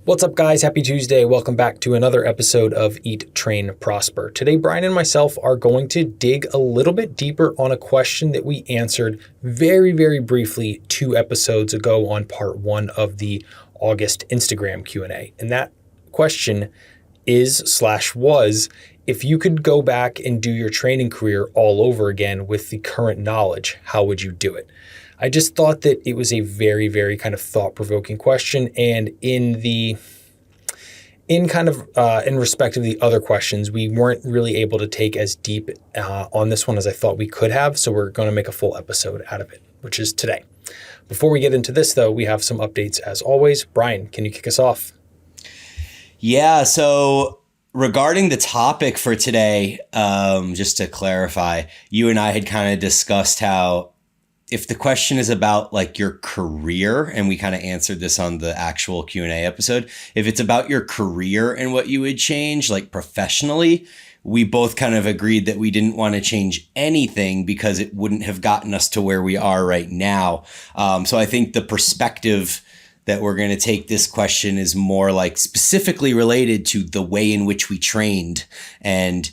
What's up, guys? Happy Tuesday. Welcome back to another episode of Eat, Train, Prosper. Today, Bryan and myself are going to dig a little bit deeper on a question that we answered very briefly 2 episodes ago on part 1 of the August Instagram Q&A. And that question was, if you could go back and do your training career all over again with the current knowledge, how would you do it? I just thought that it was a very kind of thought-provoking question, and in respect of the other questions, we weren't really able to take as deep on this one as I thought we could have, so we're going to make a full episode out of it, which is today. Before we get into this, though, we have some updates as always. Bryan, can you kick us off? Yeah, so regarding the topic for today, just to clarify, you and I had kind of discussed how if the question is about like your career, and we kind of answered this on the actual Q&A episode, if it's about your career and what you would change, like professionally, we both kind of agreed that we didn't want to change anything because it wouldn't have gotten us to where we are right now. So I think the perspective that we're going to take this question is more like specifically related to the way in which we trained and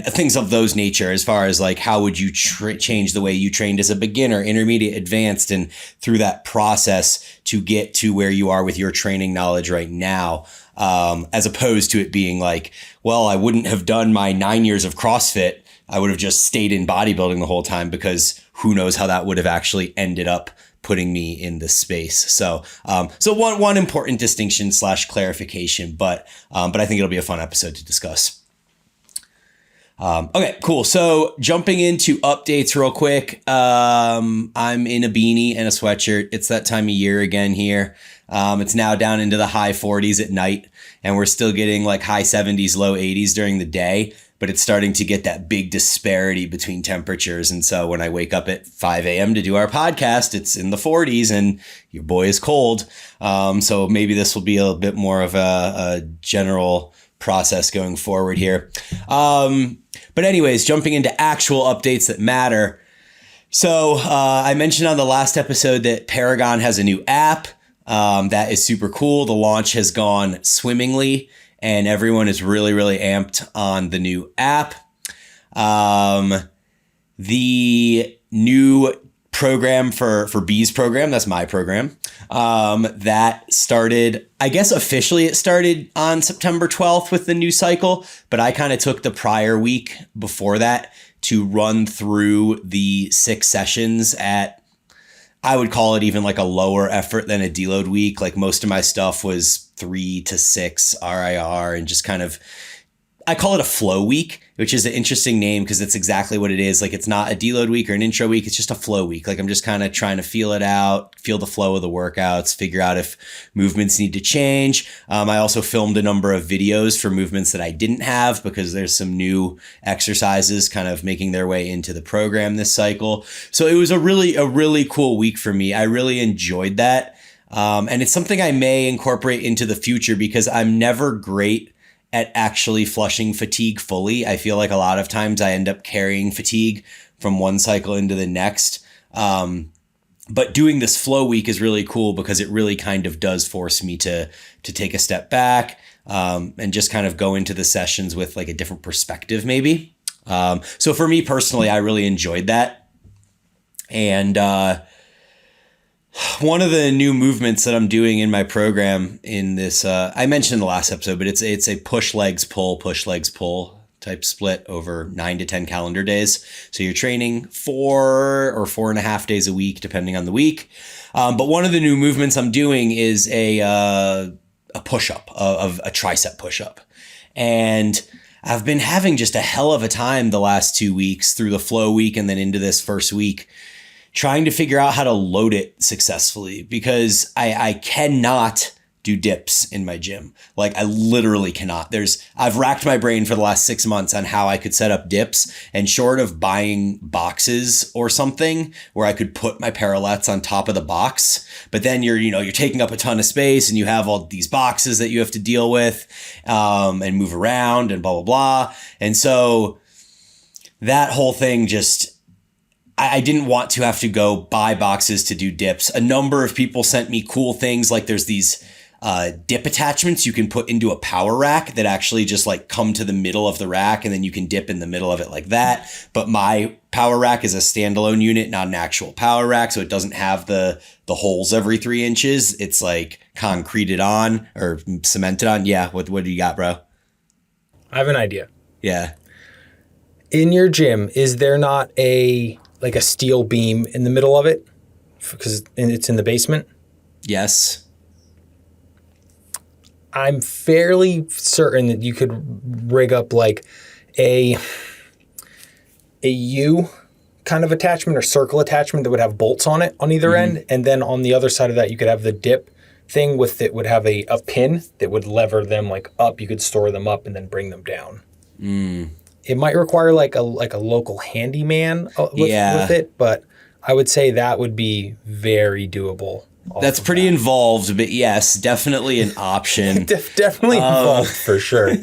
things of those nature, as far as like how would you change the way you trained as a beginner, intermediate, advanced, and through that process to get to where you are with your training knowledge right now, as opposed to it being like, well, I wouldn't have done my 9 years of CrossFit. I would have just stayed in bodybuilding the whole time, because who knows how that would have actually ended up putting me in the space. So one important distinction / clarification, but I think it'll be a fun episode to discuss. Okay, cool. So jumping into updates real quick. I'm in a beanie and a sweatshirt. It's that time of year again here. It's now down into the high 40s at night, and we're still getting like high 70s, low 80s during the day, but it's starting to get that big disparity between temperatures. And so when I wake up at 5 a.m. to do our podcast, it's in the 40s and your boy is cold. So maybe this will be a bit more of a general process going forward here. But anyways, jumping into actual updates that matter. So I mentioned on the last episode that Paragon has a new app. That is super cool. The launch has gone swimmingly, and everyone is really amped on the new app. The new program for B's program, that's my program, that started, I guess officially it started on September 12th with the new cycle, but I kind of took the prior week before that to run through the 6 sessions at, I would call it even like a lower effort than a deload week. Like most of my stuff was 3 to 6 RIR, and just kind of, I call it a flow week, which is an interesting name because it's exactly what it is. Like, it's not a deload week or an intro week. It's just a flow week. Like, I'm just kind of trying to feel it out, feel the flow of the workouts, figure out if movements need to change. I also filmed a number of videos for movements that I didn't have, because there's some new exercises kind of making their way into the program this cycle. So it was a really cool week for me. I really enjoyed that. And it's something I may incorporate into the future, because I'm never great at actually flushing fatigue fully. I feel like a lot of times I end up carrying fatigue from one cycle into the next. But doing this flow week is really cool, because it really kind of does force me to take a step back, and just kind of go into the sessions with like a different perspective maybe. So for me personally, I really enjoyed that. And one of the new movements that I'm doing in my program in this, I mentioned in the last episode, but it's a push legs pull type split over 9 to 10 calendar days. So you're training 4 or 4.5 days a week, depending on the week. But one of the new movements I'm doing is a push-up, of a tricep push-up. And I've been having just a hell of a time the last 2 weeks, through the flow week and then into this first week, trying to figure out how to load it successfully, because I cannot do dips in my gym. Like, I literally cannot. I've racked my brain for the last 6 months on how I could set up dips, and short of buying boxes or something where I could put my parallettes on top of the box, but then you're taking up a ton of space, and you have all these boxes that you have to deal with, and move around and blah, blah, blah. And so that whole thing just, I didn't want to have to go buy boxes to do dips. A number of people sent me cool things, like there's these dip attachments you can put into a power rack that actually just like come to the middle of the rack, and then you can dip in the middle of it like that. But my power rack is a standalone unit, not an actual power rack, so it doesn't have the holes every 3 inches. It's like concreted on or cemented on. Yeah, what do you got, bro? I have an idea. Yeah. In your gym, is there not a steel beam in the middle of it? Because it's in the basement? Yes. I'm fairly certain that you could rig up like a U kind of attachment or circle attachment that would have bolts on it on either end. And then on the other side of that, you could have the dip thing with it would have a pin that would lever them like up. You could store them up and then bring them down. It might require like a local handyman with it, but I would say that would be very doable. That's pretty involved, but yes, definitely an option. Definitely involved for sure.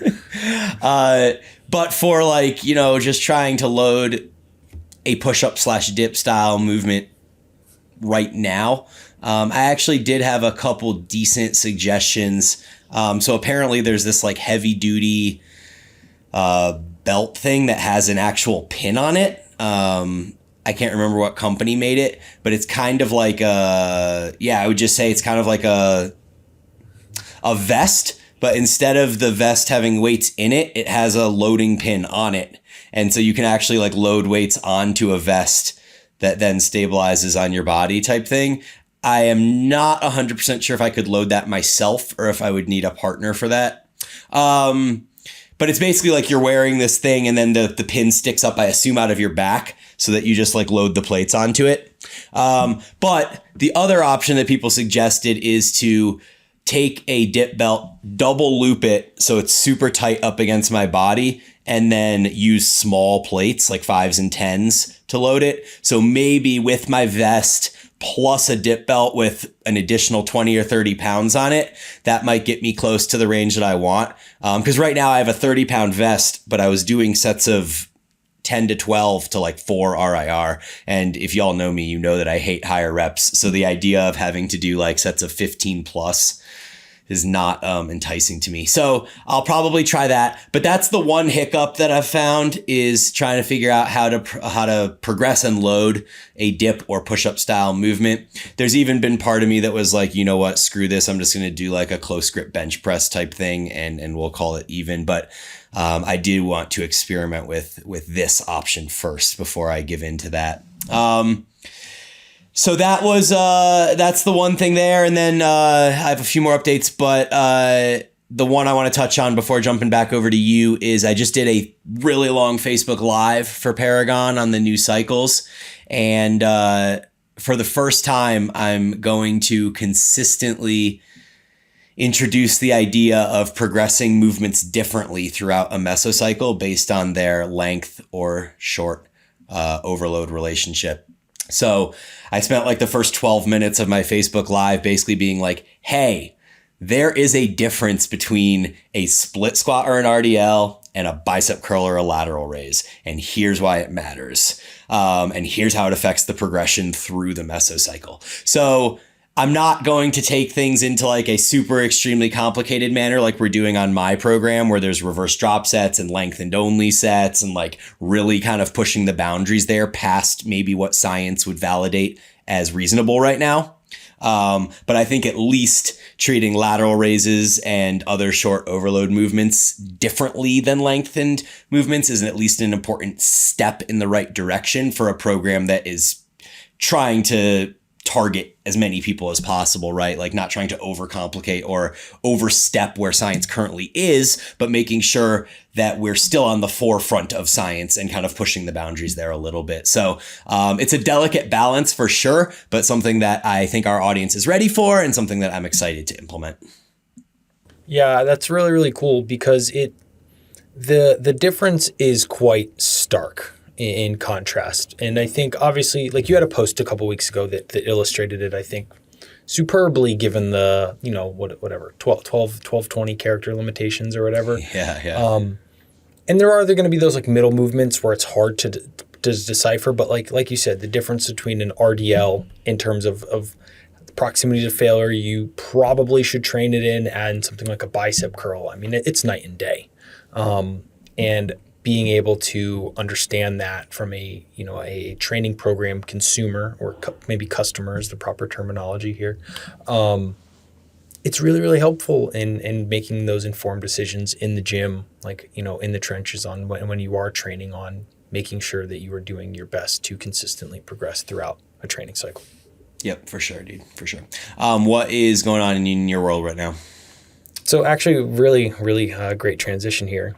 But for like, just trying to load a push-up / dip style movement right now, I actually did have a couple decent suggestions. So apparently there's this like heavy duty belt thing that has an actual pin on it. I can't remember what company made it, but it's kind of like I would just say it's kind of like a vest, but instead of the vest having weights in it, it has a loading pin on it. And so you can actually like load weights onto a vest that then stabilizes on your body type thing. I am not 100% sure if I could load that myself or if I would need a partner for that. But it's basically like you're wearing this thing and then the pin sticks up, I assume, out of your back so that you just like load the plates onto it. But the other option that people suggested is to take a dip belt, double loop it so it's super tight up against my body, and then use small plates like 5s and 10s to load it. So maybe with my vest plus a dip belt with an additional 20 or 30 pounds on it, that might get me close to the range that I want. Because right now I have a 30-pound vest, but I was doing sets of 10 to 12 to like 4 RIR. And if y'all know me, you know that I hate higher reps. So the idea of having to do like sets of 15 plus is not enticing to me. So I'll probably try that. But that's the one hiccup that I've found, is trying to figure out how to progress and load a dip or push-up style movement. There's even been part of me that was like, you know what, screw this. I'm just going to do like a close grip bench press type thing and we'll call it even. But I do want to experiment with this option first before I give in to that. So that was that's the one thing there. And then I have a few more updates, but the one I want to touch on before jumping back over to you is I just did a really long Facebook Live for Paragon on the new cycles. And for the first time, I'm going to consistently introduce the idea of progressing movements differently throughout a mesocycle based on their length or short overload relationship. So I spent like the first 12 minutes of my Facebook Live basically being like, hey, there is a difference between a split squat or an RDL and a bicep curl or a lateral raise. And here's why it matters. And here's how it affects the progression through the mesocycle. So I'm not going to take things into like a super extremely complicated manner like we're doing on my program, where there's reverse drop sets and lengthened only sets and like really kind of pushing the boundaries there past maybe what science would validate as reasonable right now. But I think at least treating lateral raises and other short overload movements differently than lengthened movements is at least an important step in the right direction for a program that is trying to target as many people as possible, right? Like not trying to overcomplicate or overstep where science currently is, but making sure that we're still on the forefront of science and kind of pushing the boundaries there a little bit. So it's a delicate balance for sure, but something that I think our audience is ready for and something that I'm excited to implement. Yeah, that's really, really cool because the difference is quite stark in contrast. And I think obviously, like you had a post a couple weeks ago that illustrated it, I think, superbly given the, whatever, 12, 20 character limitations or whatever. Yeah. And there are going to be those like middle movements where it's hard to decipher. But like you said, the difference between an RDL in terms of proximity to failure you probably should train it in, and something like a bicep curl. I mean, it's night and day. And being able to understand that from a training program consumer, or maybe customer is the proper terminology here. It's really, really helpful in making those informed decisions in the gym, like, in the trenches, on when you are training, on making sure that you are doing your best to consistently progress throughout a training cycle. Yep, for sure, dude, for sure. What is going on in your world right now? So actually, really, really great transition here.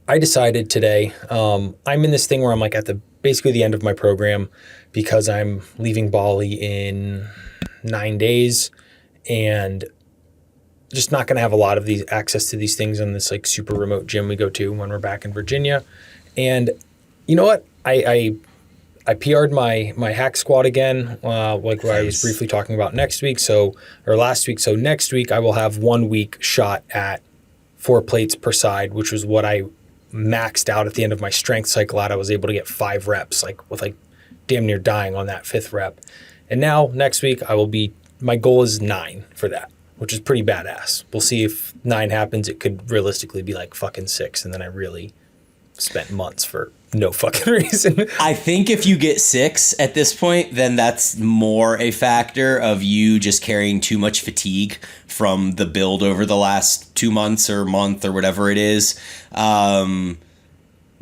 I decided today, I'm in this thing where I'm like at basically the end of my program, because I'm leaving Bali in 9 days, and just not going to have a lot of these access to these things in this like super remote gym we go to when we're back in Virginia. And you know what? I PR'd my hack squat again, like what I was briefly talking about last week. So next week I will have 1 week shot at 4 plates per side, which was what I maxed out at the end of my strength cycle at. I was able to get 5 reps, with damn near dying on that 5th rep. And now next week my goal is 9 for that, which is pretty badass. We'll see if 9 happens. It could realistically be like fucking 6. And then I really spent months for no fucking reason. I think if you get 6 at this point, then that's more a factor of you just carrying too much fatigue from the build over the last 2 months or month or whatever it is.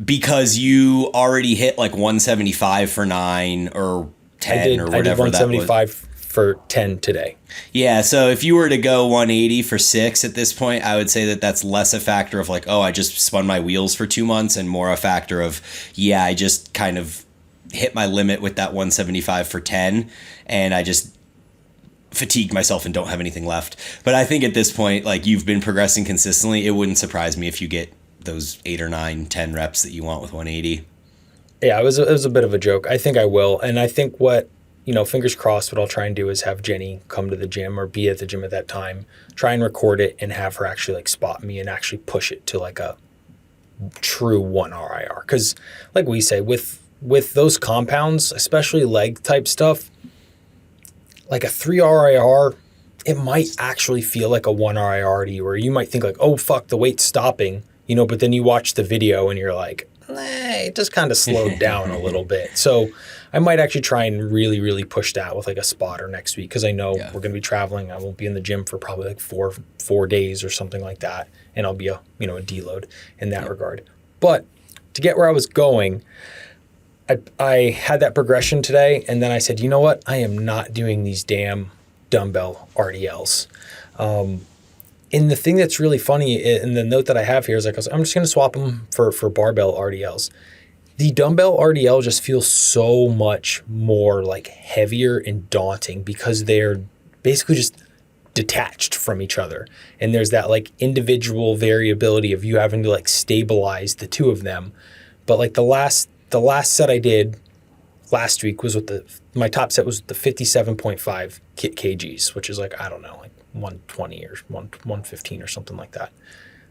Because you already hit like 175 for 9 or 10 or whatever. I did 175 for 10 today. Yeah, so if you were to go 180 for 6 at this point, I would say that that's less a factor of like, oh, I just spun my wheels for 2 months, and more a factor of, yeah, I just kind of hit my limit with that 175 for 10, and I just fatigued myself and don't have anything left. But I think at this point, like, you've been progressing consistently. It wouldn't surprise me if you get those 8 or 9, 10 reps that you want with 180. Yeah, it was a bit of a joke. I think I will. And I think fingers crossed, what I'll try and do is have Jenny come to the gym or be at the gym at that time, try and record it, and have her actually like spot me and actually push it to like a true 1 RIR. Because like we say, with those compounds, especially leg type stuff, like a 3 RIR, it might actually feel like a 1 RIR to you, or you might think like, oh fuck, the weight's stopping, but then you watch the video and you're like, it just kind of slowed down a little bit. So I might actually try and really, really push that with like a spotter next week, because I know we're going to be traveling. I won't be in the gym for probably like four days or something like that, and I'll be a deload in that regard. But to get where I was going, I had that progression today, and then I said, you know what? I am not doing these damn dumbbell RDLs. And the thing that's really funny in the note that I have here is like, I'm just going to swap them for barbell RDLs. The dumbbell RDL just feels so much more like heavier and daunting, because they're basically just detached from each other. And there's that like individual variability of you having to like stabilize the two of them. But like the last set I did last week was with my top set was the 57.5 kgs, which is like, I don't know, like 120 or 115 or something like that.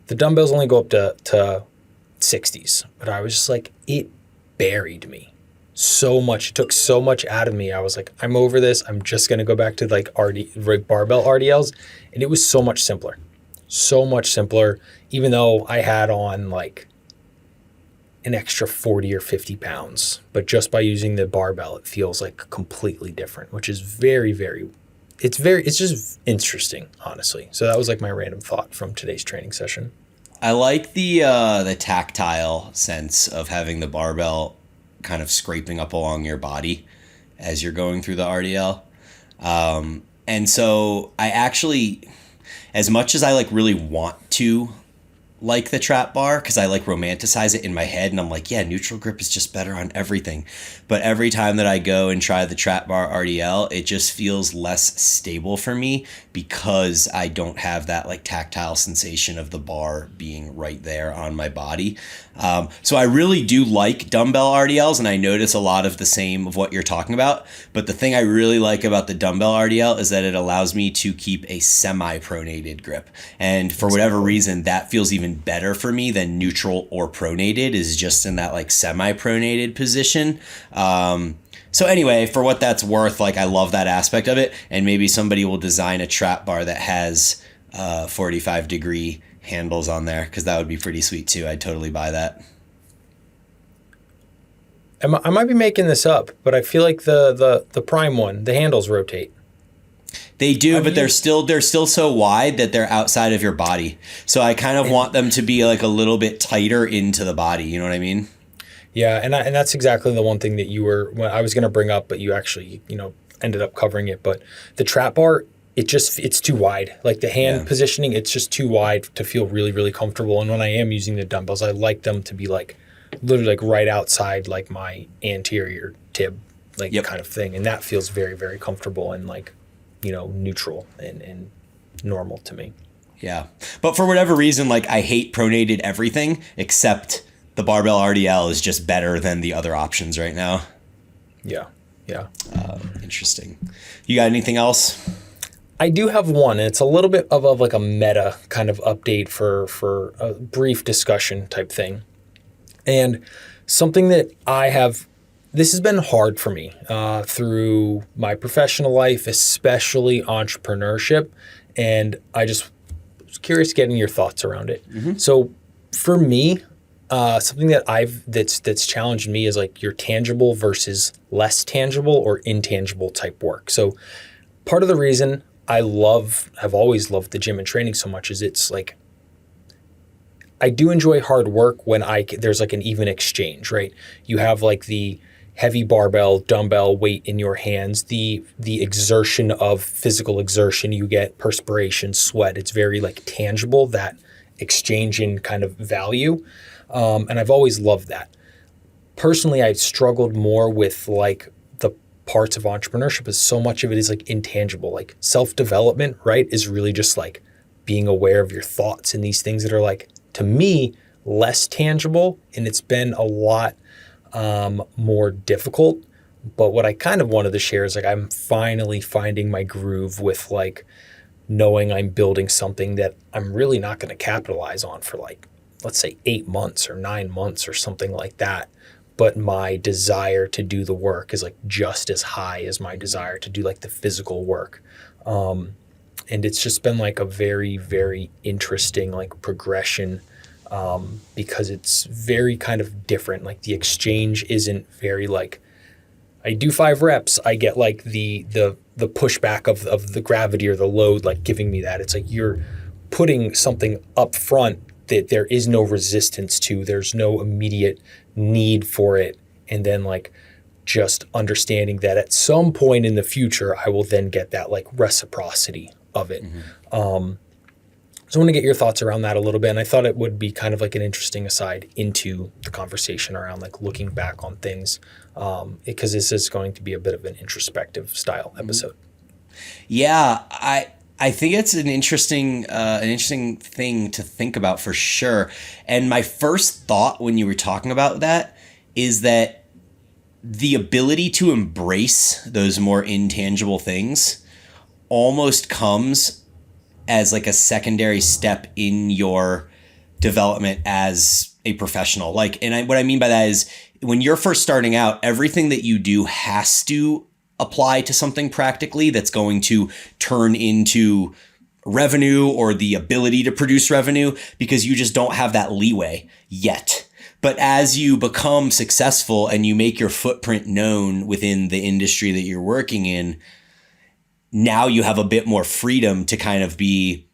The dumbbells only go up to 60s, but I was just like, it buried me so much. It took so much out of me. I was like, I'm over this. I'm just going to go back to like barbell RDLs. And it was so much simpler, even though I had on like an extra 40 or 50 pounds, but just by using the barbell, it feels like completely different, which is very, very, it's just interesting, honestly. So that was like my random thought from today's training session. I like the tactile sense of having the barbell kind of scraping up along your body as you're going through the RDL. And so I actually, as much as I like really want to like the trap bar, because I like romanticize it in my head and I'm like, yeah, neutral grip is just better on everything. But every time that I go and try the trap bar RDL, it just feels less stable for me, because I don't have that like tactile sensation of the bar being right there on my body. So I really do like dumbbell RDLs, and I notice a lot of the same of what you're talking about. But the thing I really like about the dumbbell RDL is that it allows me to keep a semi-pronated grip. And for whatever reason, that feels even better for me than neutral or pronated, is just in that like semi-pronated position. So anyway, for what that's worth, like I love that aspect of it. And maybe somebody will design a trap bar that has 45-degree handles on there, because that would be pretty sweet too. I'd totally buy that. I might be making this up, but I feel like the Prime one, the handles rotate. They do, but they're still so wide that they're outside of your body. So I kind of want them to be like a little bit tighter into the body. You know what I mean? Yeah, and that's exactly the one thing that I was going to bring up, but you actually, ended up covering it. But the trap bar, it's too wide. Like the hand positioning, it's just too wide to feel really, really comfortable. And when I am using the dumbbells, I like them to be like literally like right outside like my anterior tib, like kind of thing. And that feels very, very comfortable and like, neutral and normal to me. Yeah. But for whatever reason, like I hate pronated everything except the barbell RDL is just better than the other options right now. Yeah. Yeah. Interesting. You got anything else? I do have one, and it's a little bit of like a meta kind of update for a brief discussion type thing. And something that this has been hard for me through my professional life, especially entrepreneurship. And I just was curious getting your thoughts around it. Mm-hmm. So for me, something that's challenged me is like your tangible versus less tangible or intangible type work. So part of the reason I've always loved the gym and training so much is it's like, I do enjoy hard work when there's like an even exchange, right? You have like the heavy barbell, dumbbell weight in your hands, the exertion of physical exertion, you get perspiration, sweat. It's very like tangible, that exchange in kind of value. And I've always loved that. Personally, I've struggled more with like the parts of entrepreneurship, as so much of it is like intangible, like self-development, right? Is really just like being aware of your thoughts and these things that are like, to me, less tangible. And it's been a lot more difficult. But what I kind of wanted to share is like, I'm finally finding my groove with like knowing I'm building something that I'm really not going to capitalize on for like, let's say 8 months or 9 months or something like that. But my desire to do the work is like just as high as my desire to do like the physical work. And it's just been like a very, very interesting like progression because it's very kind of different. Like the exchange isn't very like, I do 5 reps, I get like the pushback of the gravity or the load, like giving me that. It's like you're putting something up front that there is no resistance to, there's no immediate need for it. And then like just understanding that at some point in the future, I will then get that like reciprocity of it. Mm-hmm. So I want to get your thoughts around that a little bit. And I thought it would be kind of like an interesting aside into the conversation around like looking back on things, because this is going to be a bit of an introspective style episode. Yeah, I think it's an interesting thing to think about for sure. And my first thought when you were talking about that is that the ability to embrace those more intangible things almost comes as like a secondary step in your development as a professional. Like, and what I mean by that is when you're first starting out, everything that you do has to apply to something practically that's going to turn into revenue or the ability to produce revenue, because you just don't have that leeway yet. But as you become successful and you make your footprint known within the industry that you're working in, now you have a bit more freedom to kind of be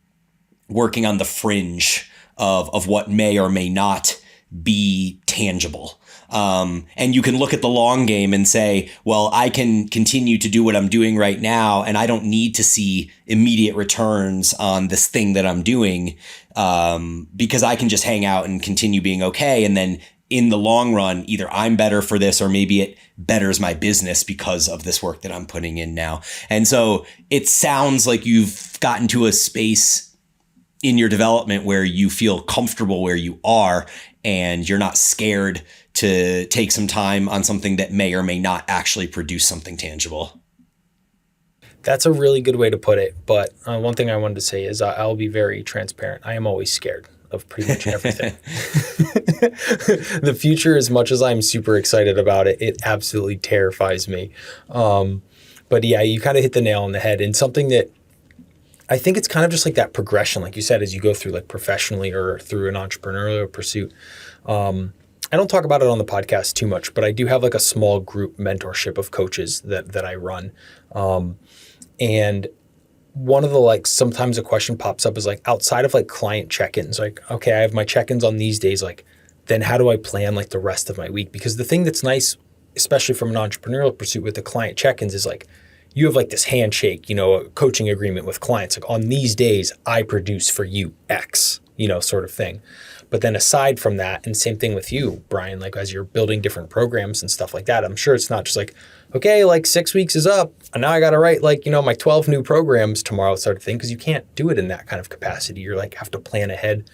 working on the fringe of what may or may not be tangible. And you can look at the long game and say, well, I can continue to do what I'm doing right now, and I don't need to see immediate returns on this thing that I'm doing, because I can just hang out and continue being okay. And then in the long run, either I'm better for this or maybe it betters my business because of this work that I'm putting in now. And so it sounds like you've gotten to a space in your development where you feel comfortable where you are and you're not scared to take some time on something that may or may not actually produce something tangible. That's a really good way to put it. But one thing I wanted to say is I'll be very transparent. I am always scared of pretty much everything. The future, as much as I'm super excited about it, it absolutely terrifies me. But yeah, you kind of hit the nail on the head. And something that I think it's kind of just like that progression, like you said, as you go through like professionally or through an entrepreneurial pursuit. I don't talk about it on the podcast too much, but I do have like a small group mentorship of coaches that I run. And one of the, like, sometimes a question pops up is like, outside of like client check-ins, like, okay, I have my check-ins on these days. Like, then how do I plan like the rest of my week? Because the thing that's nice, especially from an entrepreneurial pursuit with the client check-ins, is like, you have like this handshake, a coaching agreement with clients. Like, on these days, I produce for you X, sort of thing. But then aside from that, and same thing with you, Bryan, like as you're building different programs and stuff like that, I'm sure it's not just like, okay, like 6 weeks is up and now I got to write like, my 12 new programs tomorrow sort of thing. Cause you can't do it in that kind of capacity. You're like, have to plan ahead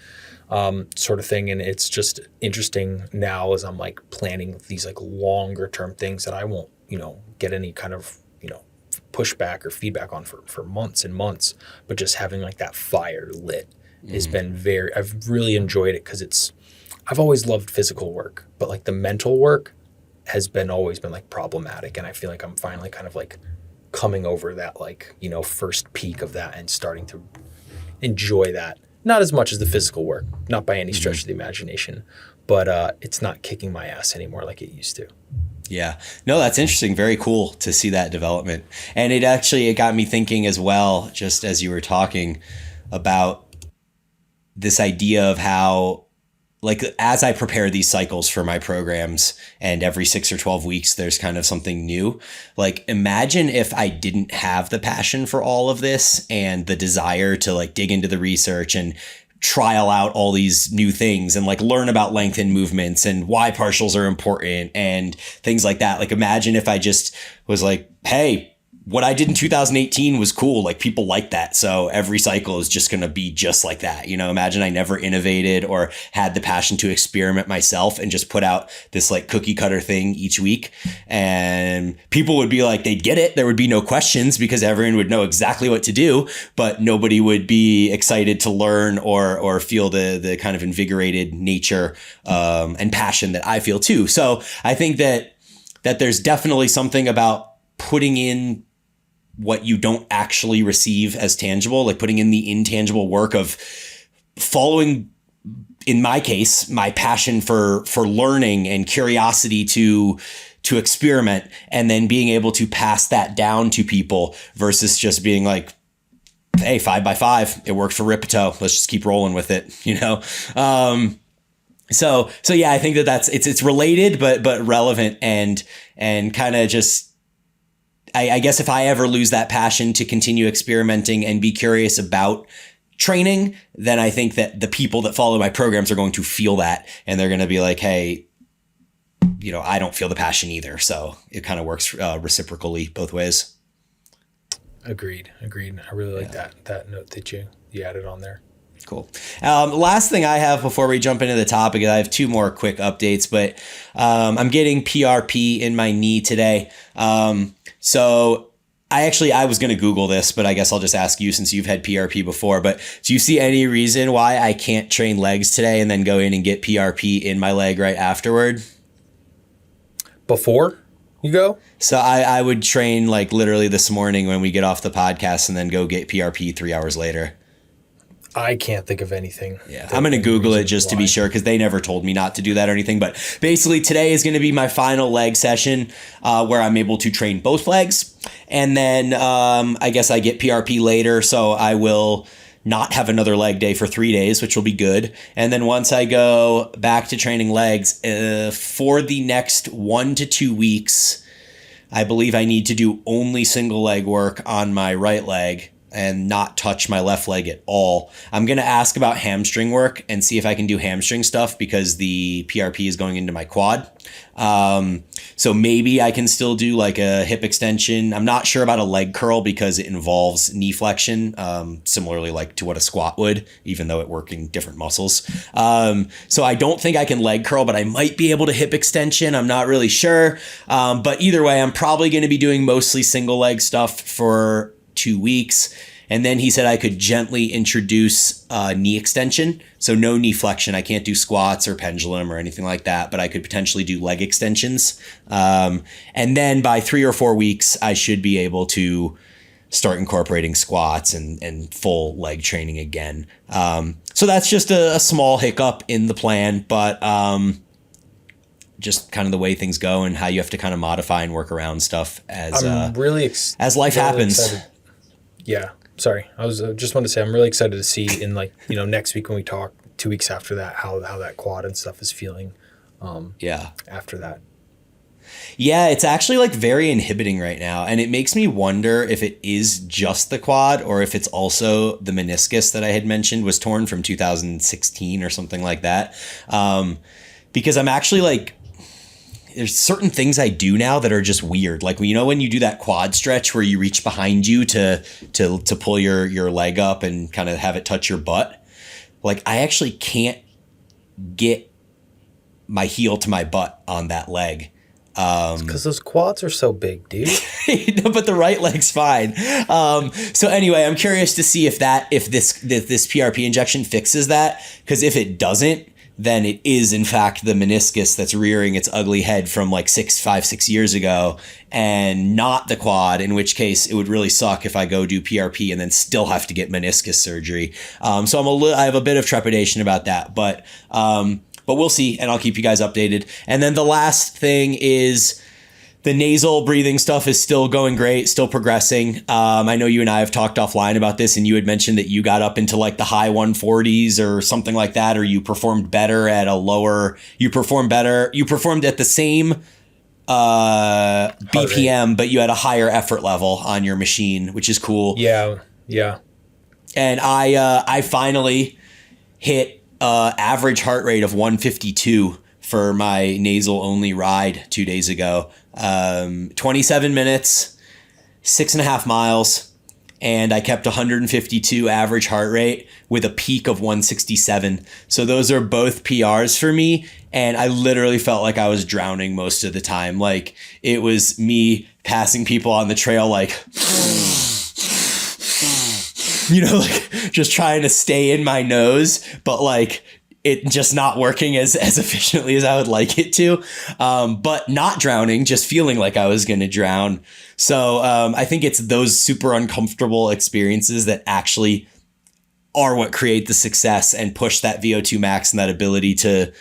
sort of thing. And it's just interesting now as I'm like planning these like longer term things that I won't, get any kind of, pushback or feedback on for months and months, but just having like that fire lit has been I've really enjoyed it because I've always loved physical work, but like the mental work has always been like problematic. And I feel like I'm finally kind of like coming over that, like, first peak of that and starting to enjoy that. Not as much as the physical work, not by any stretch of the imagination, but it's not kicking my ass anymore like it used to. Yeah. No, that's interesting. Very cool to see that development. And it got me thinking as well, just as you were talking about this idea of how, like, as I prepare these cycles for my programs and every 6 or 12 weeks, there's kind of something new. Like, imagine if I didn't have the passion for all of this and the desire to like dig into the research and trial out all these new things and like learn about lengthened movements and why partials are important and things like that. Like, imagine if I just was like, hey, what I did in 2018 was cool. Like, people like that. So every cycle is just going to be just like that. Imagine I never innovated or had the passion to experiment myself and just put out this like cookie cutter thing each week. And people would be like, they'd get it. There would be no questions because everyone would know exactly what to do, but nobody would be excited to learn or feel the kind of invigorated nature and passion that I feel too. So I think that there's definitely something about putting in what you don't actually receive as tangible, like putting in the intangible work of following, in my case, my passion for learning and curiosity to experiment, and then being able to pass that down to people versus just being like, hey, 5x5, it worked for Ripito, let's just keep rolling with it, So yeah, I think that it's related, but relevant and kind of just, I guess if I ever lose that passion to continue experimenting and be curious about training, then I think that the people that follow my programs are going to feel that, and they're going to be like, hey, I don't feel the passion either. So it kind of works reciprocally both ways. Agreed. I really like that note that you added on there. Cool. Last thing I have before we jump into the topic, I have 2 more quick updates, but I'm getting PRP in my knee today. So I was going to Google this, but I guess I'll just ask you since you've had PRP before, but do you see any reason why I can't train legs today and then go in and get PRP in my leg right afterward? Before you go? So I would train like literally this morning when we get off the podcast and then go get PRP 3 hours later. I can't think of anything. Yeah, I'm going to Google it just to be sure because they never told me not to do that or anything. But basically today is going to be my final leg session where I'm able to train both legs. And then I guess I get PRP later. So I will not have another leg day for 3 days, which will be good. And then once I go back to training legs for the next 1 to 2 weeks, I believe I need to do only single leg work on my right leg and not touch my left leg at all. I'm going to ask about hamstring work and see if I can do hamstring stuff because the PRP is going into my quad. So maybe I can still do like a hip extension. I'm not sure about a leg curl because it involves knee flexion, similarly like to what a squat would, even though it working different muscles. So I don't think I can leg curl, but I might be able to hip extension. I'm not really sure. But either way, I'm probably going to be doing mostly single leg stuff for 2 weeks. And then he said I could gently introduce knee extension. So no knee flexion. I can't do squats or pendulum or anything like that, but I could potentially do leg extensions. And then by 3 or 4 weeks, I should be able to start incorporating squats and full leg training again. So that's just a small hiccup in the plan, but just kind of the way things go and how you have to kind of modify and work around stuff as as life happens. Excited. Yeah. Sorry. I was just wanted to say I'm really excited to see in next week when we talk 2 weeks after that how that quad and stuff is feeling. After that. Yeah, it's actually like very inhibiting right now. And it makes me wonder if it is just the quad or if it's also the meniscus that I had mentioned was torn from 2016 or something like that. Because I'm actually like, there's certain things I do now that are just weird. Like, when you do that quad stretch where you reach behind you to pull your leg up and kind of have it touch your butt. Like, I actually can't get my heel to my butt on that leg. Because those quads are so big, dude. But the right leg's fine. So anyway, I'm curious to see if this PRP injection fixes that. Because if it doesn't, then it is in fact the meniscus that's rearing its ugly head from like 6 years ago, and not the quad. In which case, it would really suck if I go do PRP and then still have to get meniscus surgery. So I have a bit of trepidation about that, but we'll see, and I'll keep you guys updated. And then the last thing is the nasal breathing stuff is still going great, still progressing. I know you and I have talked offline about this, and you had mentioned that you got up into like the high 140s or something like that, or you performed better at you performed at the same BPM, but you had a higher effort level on your machine, which is cool. Yeah. And I finally hit average heart rate of 152 for my nasal only ride 2 days ago. 27 minutes, 6.5 miles. And I kept 152 average heart rate with a peak of 167. So those are both PRs for me. And I literally felt like I was drowning most of the time. Like, it was me passing people on the trail, like, like just trying to stay in my nose, but like it just not working as efficiently as I would like it to, but not drowning, just feeling like I was going to drown. So I think it's those super uncomfortable experiences that actually are what create the success and push that VO2 max and that ability to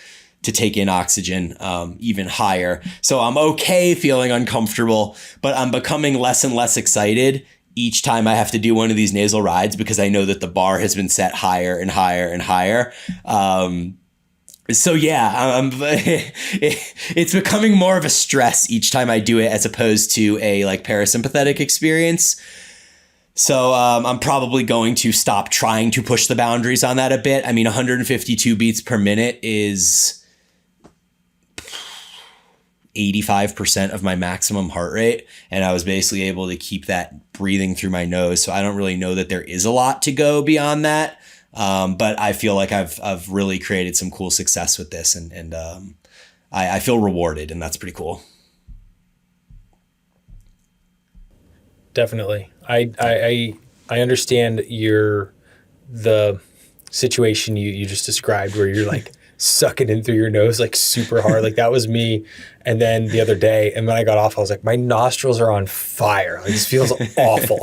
take in oxygen even higher. So I'm okay feeling uncomfortable, but I'm becoming less and less excited each time I have to do one of these nasal rides, because I know that the bar has been set higher and higher and higher. So yeah, it's becoming more of a stress each time I do it, as opposed to a like parasympathetic experience. So I'm probably going to stop trying to push the boundaries on that a bit. I mean, 152 beats per minute is 85% of my maximum heart rate. And I was basically able to keep that breathing through my nose. So I don't really know that there is a lot to go beyond that. But I feel like I've really created some cool success with this, and I feel rewarded, and that's pretty cool. Definitely. I understand the situation you just described, where you're like sucking in through your nose like super hard. Like, that was me. And then the other day, and when I got off, I was like, my nostrils are on fire. Like, this feels awful.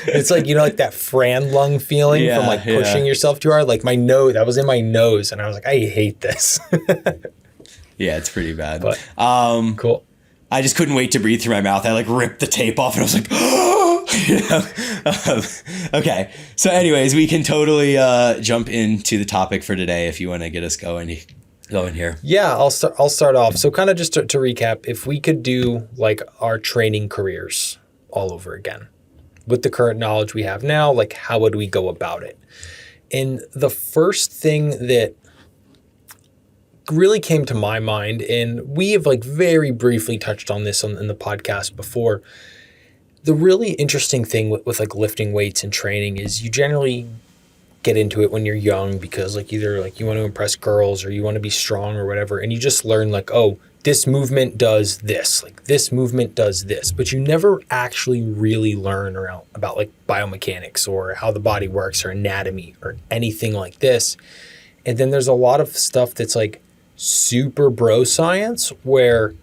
It's like, like that Fran lung feeling from like pushing yourself too hard. Like, my nose, that was in my nose, and I was like, I hate this. Yeah, it's pretty bad. But, cool. I just couldn't wait to breathe through my mouth. I like ripped the tape off, and I was like, okay. So anyways, we can totally jump into the topic for today if you want to get us going here. Yeah, I'll start off. So kind of just to recap, if we could do like our training careers all over again with the current knowledge we have now, like how would we go about it? And the first thing that really came to my mind, and we have like very briefly touched on this in the podcast before, the really interesting thing with like lifting weights and training is you generally get into it when you're young, because like either like you want to impress girls or you want to be strong or whatever, and you just learn like, oh, this movement does this, like this movement does this, but you never actually really learn around about like biomechanics or how the body works or anatomy or anything like this. And then there's a lot of stuff that's like super bro science where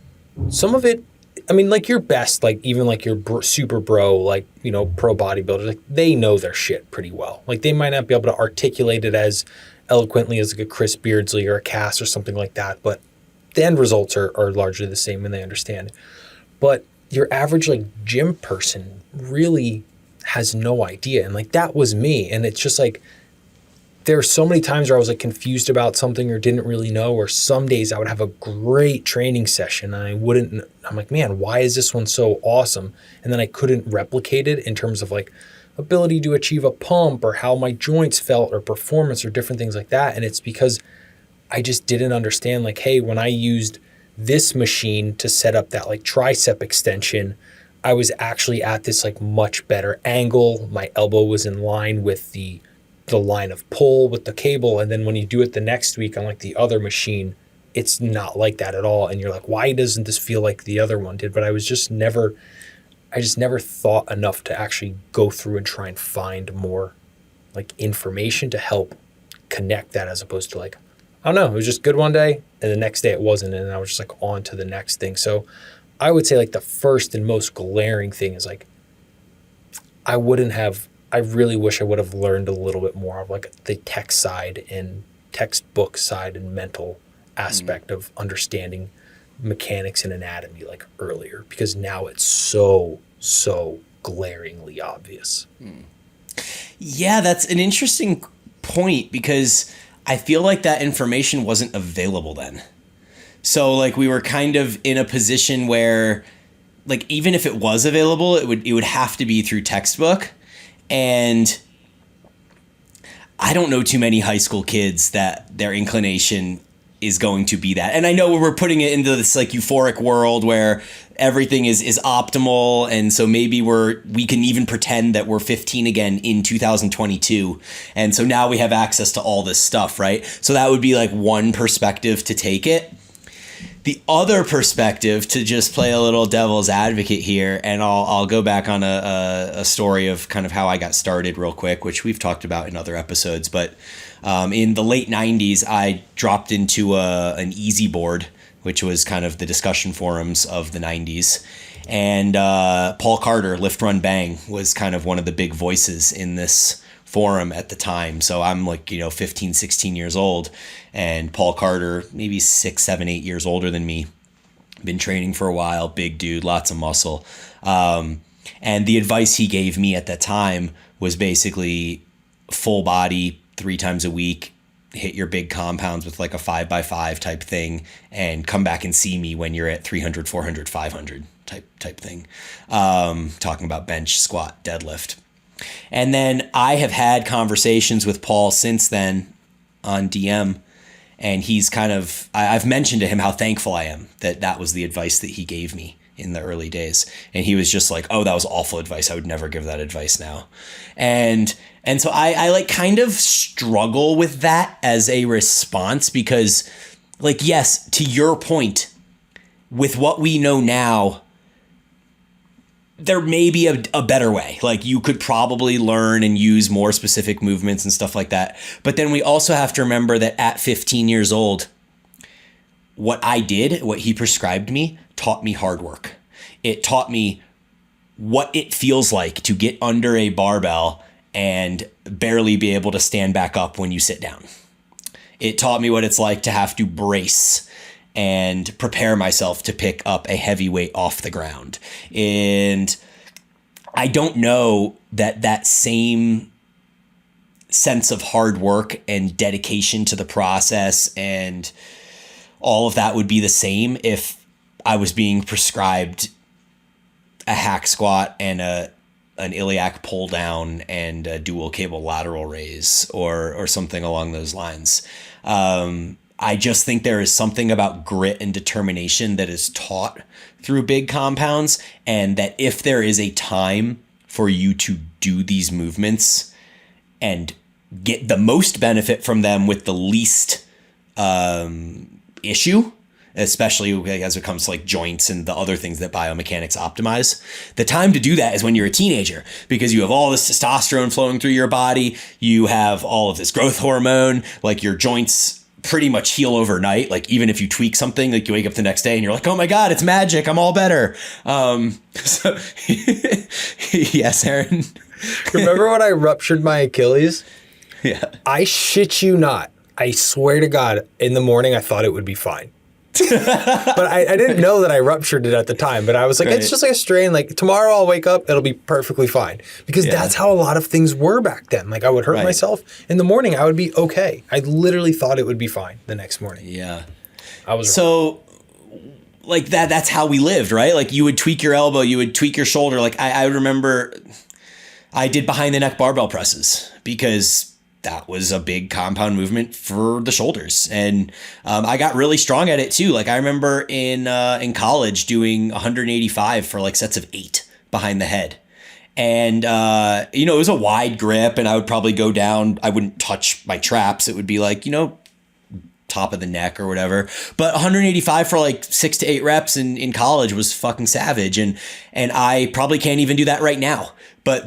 some of it, I mean, like your best, like even like your super bro, like, you know, pro bodybuilders, like they know their shit pretty well. Like they might not be able to articulate it as eloquently as like a Chris Beardsley or a Cass or something like that, but the end results are largely the same and they understand. But your average like gym person really has no idea. And like that was me. And it's just like, there were so many times where I was like confused about something or didn't really know, or some days I would have a great training session and I'm like, man, why is this one so awesome? And then I couldn't replicate it in terms of like ability to achieve a pump or how my joints felt or performance or different things like that. And it's because I just didn't understand like, hey, when I used this machine to set up that like tricep extension, I was actually at this like much better angle. My elbow was in line with the line of pull with the cable. And then when you do it the next week on like the other machine, it's not like that at all. And you're like, why doesn't this feel like the other one did? But I just never thought enough to actually go through and try and find more like information to help connect that, as opposed to like, I don't know, it was just good one day and the next day it wasn't. And I was just like on to the next thing. So I would say like the first and most glaring thing is like, I really wish I would have learned a little bit more of like the tech side and textbook side and mental aspect of understanding mechanics and anatomy like earlier, because now it's so glaringly obvious. Yeah, that's an interesting point, because I feel like that information wasn't available then. So like we were kind of in a position where like even if it was available, it would have to be through textbook. And I don't know too many high school kids that their inclination is going to be that. And I know we're putting it into this like euphoric world where everything is optimal. And so maybe we can even pretend that we're 15 again in 2022. And so now we have access to all this stuff, right? So that would be like one perspective to take it. The other perspective, to just play a little devil's advocate here, and I'll go back on a story of kind of how I got started real quick, which we've talked about in other episodes. But in the late 90s, I dropped into an easy board, which was kind of the discussion forums of the 90s. And Paul Carter, Lift, Run, Bang, was kind of one of the big voices in this forum at the time. So I'm like, 15, 16 years old, and Paul Carter, maybe 6, 7, 8 years older than me, been training for a while, big dude, lots of muscle. And the advice he gave me at that time was basically full body 3 times a week, hit your big compounds with like a 5x5 type thing, and come back and see me when you're at 300, 400, 500 type thing. Talking about bench, squat, deadlift. And then I have had conversations with Paul since then on DM, and he's I've mentioned to him how thankful I am that was the advice that he gave me in the early days. And he was just like, oh, that was awful advice. I would never give that advice now. And so I like kind of struggle with that as a response, because like, yes, to your point, with what we know now, there may be a better way. Like you could probably learn and use more specific movements and stuff like that. But then we also have to remember that at 15 years old, what I did, what he prescribed me, taught me hard work. It taught me what it feels like to get under a barbell and barely be able to stand back up when you sit down. It taught me what it's like to have to brace and prepare myself to pick up a heavy weight off the ground. And I don't know that same sense of hard work and dedication to the process and all of that would be the same if I was being prescribed a hack squat and an iliac pull down and a dual cable lateral raise or something along those lines. I just think there is something about grit and determination that is taught through big compounds, and that if there is a time for you to do these movements and get the most benefit from them with the least issue, especially as it comes to like joints and the other things that biomechanics optimize. The time to do that is when you're a teenager, because you have all this testosterone flowing through your body. You have all of this growth hormone, like your joints pretty much heal overnight. Like even if you tweak something, like you wake up the next day and you're like, oh my God, it's magic, I'm all better. So yes, Aaron. Remember when I ruptured my Achilles? Yeah. I shit you not. I swear to God, in the morning, I thought it would be fine. But I didn't know that I ruptured it at the time. But I was like, It's just like a strain. Like tomorrow I'll wake up, it'll be perfectly fine. Because that's how a lot of things were back then. Like I would hurt myself. In the morning, I would be okay. I literally thought it would be fine the next morning. Yeah. I was so like that's how we lived, right? Like you would tweak your elbow, you would tweak your shoulder. Like I remember I did behind the neck barbell presses because that was a big compound movement for the shoulders. And I got really strong at it too. Like I remember in college doing 185 for like sets of 8 behind the head. And, it was a wide grip and I would probably go down. I wouldn't touch my traps. It would be like, top of the neck or whatever. But 185 for like 6 to 8 reps in college was fucking savage. And I probably can't even do that right now. But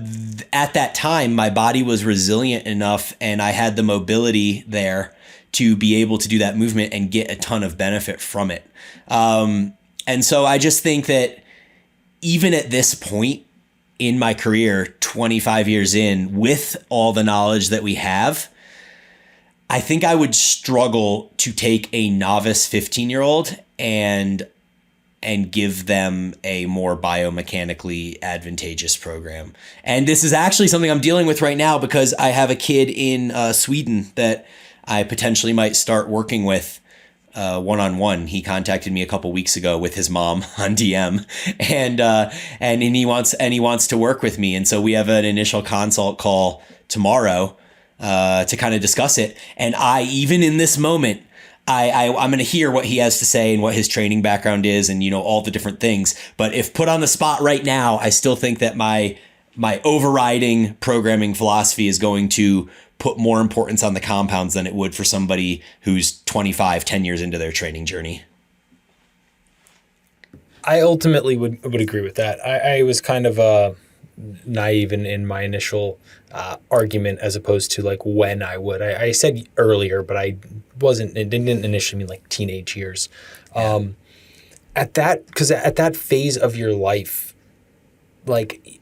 at that time, my body was resilient enough and I had the mobility there to be able to do that movement and get a ton of benefit from it. And so I just think that even at this point in my career, 25 years in, with all the knowledge that we have, I think I would struggle to take a novice 15-year-old and give them a more biomechanically advantageous program. And this is actually something I'm dealing with right now because I have a kid in Sweden that I potentially might start working with one-on-one. He contacted me a couple weeks ago with his mom on DM and he wants to work with me. And so we have an initial consult call tomorrow to kind of discuss it. And even in this moment, I'm going to hear what he has to say and what his training background is and, all the different things. But if put on the spot right now, I still think that my overriding programming philosophy is going to put more importance on the compounds than it would for somebody who's 25, 10 years into their training journey. I ultimately would agree with that. I was kind of naive in my initial argument as opposed to like when I would. I said earlier, but it didn't initially mean like teenage years. Because at that phase of your life, like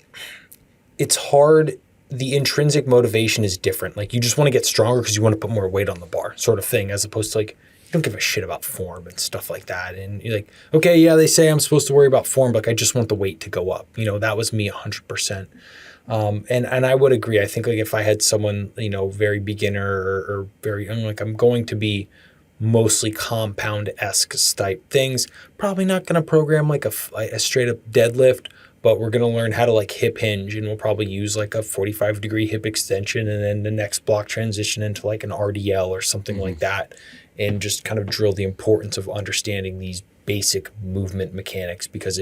it's hard. The intrinsic motivation is different. Like you just want to get stronger because you want to put more weight on the bar sort of thing, as opposed to like, you don't give a shit about form and stuff like that. And you're like, okay, yeah, they say I'm supposed to worry about form, but like, I just want the weight to go up. That was me 100%. And I would agree. I think like if I had someone, very beginner or very, I'm going to be mostly compound-esque type things, probably not going to program like a straight up deadlift, but we're going to learn how to like hip hinge, and we'll probably use like a 45-degree hip extension and then the next block transition into like an RDL or something like that, and just kind of drill the importance of understanding these basic movement mechanics because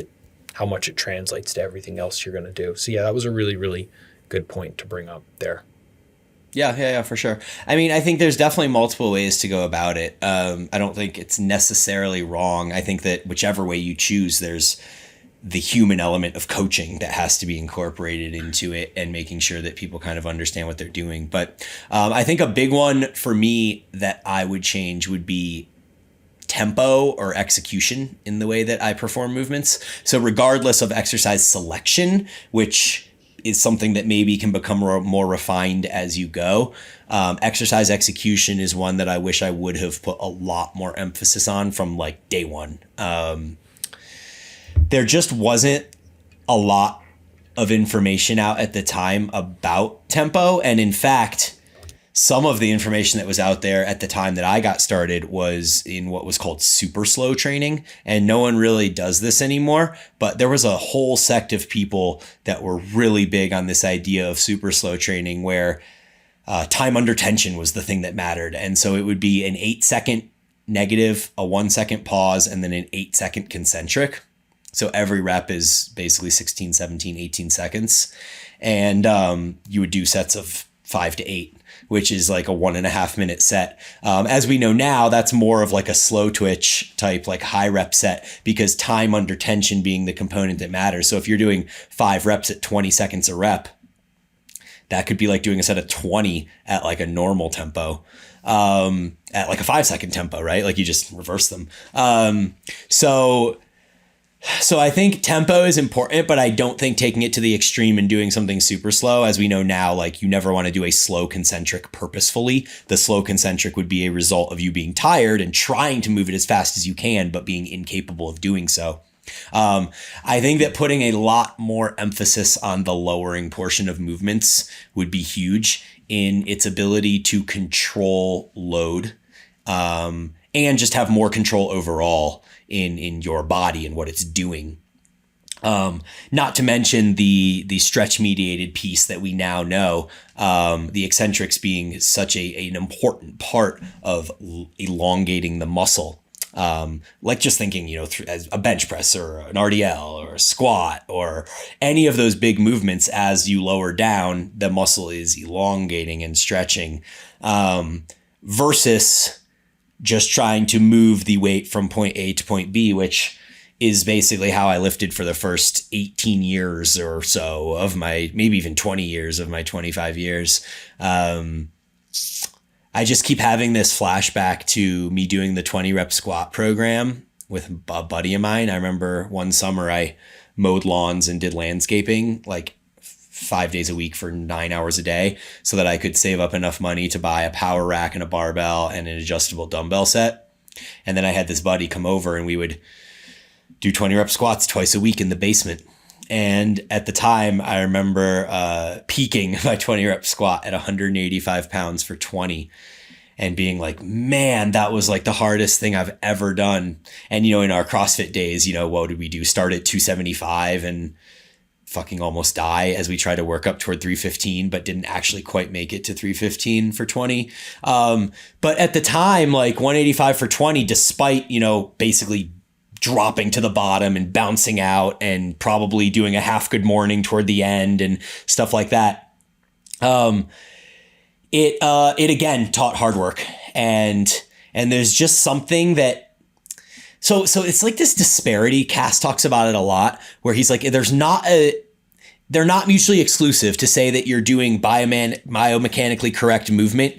how much it translates to everything else you're going to do. So yeah, that was a really, really good point to bring up there. Yeah, for sure. I mean, I think there's definitely multiple ways to go about it. I don't think it's necessarily wrong. I think that whichever way you choose, there's the human element of coaching that has to be incorporated into it and making sure that people kind of understand what they're doing. But I think a big one for me that I would change would be tempo or execution in the way that I perform movements. So regardless of exercise selection, which is something that maybe can become more refined as you go, exercise execution is one that I wish I would have put a lot more emphasis on from like day one. There just wasn't a lot of information out at the time about tempo. And in fact, some of the information that was out there at the time that I got started was in what was called super slow training. And no one really does this anymore, but there was a whole sect of people that were really big on this idea of super slow training where time under tension was the thing that mattered. And so it would be an 8-second negative, a 1-second pause, and then an 8-second concentric. So every rep is basically 16, 17, 18 seconds. And you would do sets of 5 to 8, which is like a 1.5 minute set. As we know now, that's more of like a slow twitch type, like high rep set, because time under tension being the component that matters. So if you're doing 5 reps at 20 seconds a rep, that could be like doing a set of 20 at like a normal tempo, at like a 5-second tempo, right? Like you just reverse them. So I think tempo is important, but I don't think taking it to the extreme and doing something super slow. As we know now, like you never want to do a slow concentric purposefully. The slow concentric would be a result of you being tired and trying to move it as fast as you can, but being incapable of doing so. I think that putting a lot more emphasis on the lowering portion of movements would be huge in its ability to control load, and just have more control overall in your body and what it's doing. Not to mention the stretch mediated piece that we now know, the eccentrics being such an important part of elongating the muscle. Like just thinking, as a bench press or an RDL or a squat or any of those big movements, as you lower down, the muscle is elongating and stretching, versus just trying to move the weight from point A to point B, which is basically how I lifted for the first 18 years or so of my, maybe even 20 years of my 25 years. I just keep having this flashback to me doing the 20 rep squat program with a buddy of mine. I remember one summer I mowed lawns and did landscaping like 5 days a week for 9 hours a day so that I could save up enough money to buy a power rack and a barbell and an adjustable dumbbell set. And then I had this buddy come over and we would do 20 rep squats twice a week in the basement. And at the time, I remember peaking my 20 rep squat at 185 pounds for 20 and being like, man, that was like the hardest thing I've ever done. And, in our CrossFit days, what did we do? Start at 275 and fucking almost die as we try to work up toward 315, but didn't actually quite make it to 315 for 20. But at the time, like 185 for 20, despite, basically dropping to the bottom and bouncing out and probably doing a half good morning toward the end and stuff like that. It again taught hard work, and there's just something that, so it's like this disparity. Cass talks about it a lot, where he's like, they're not mutually exclusive to say that you're doing biomechanically correct movement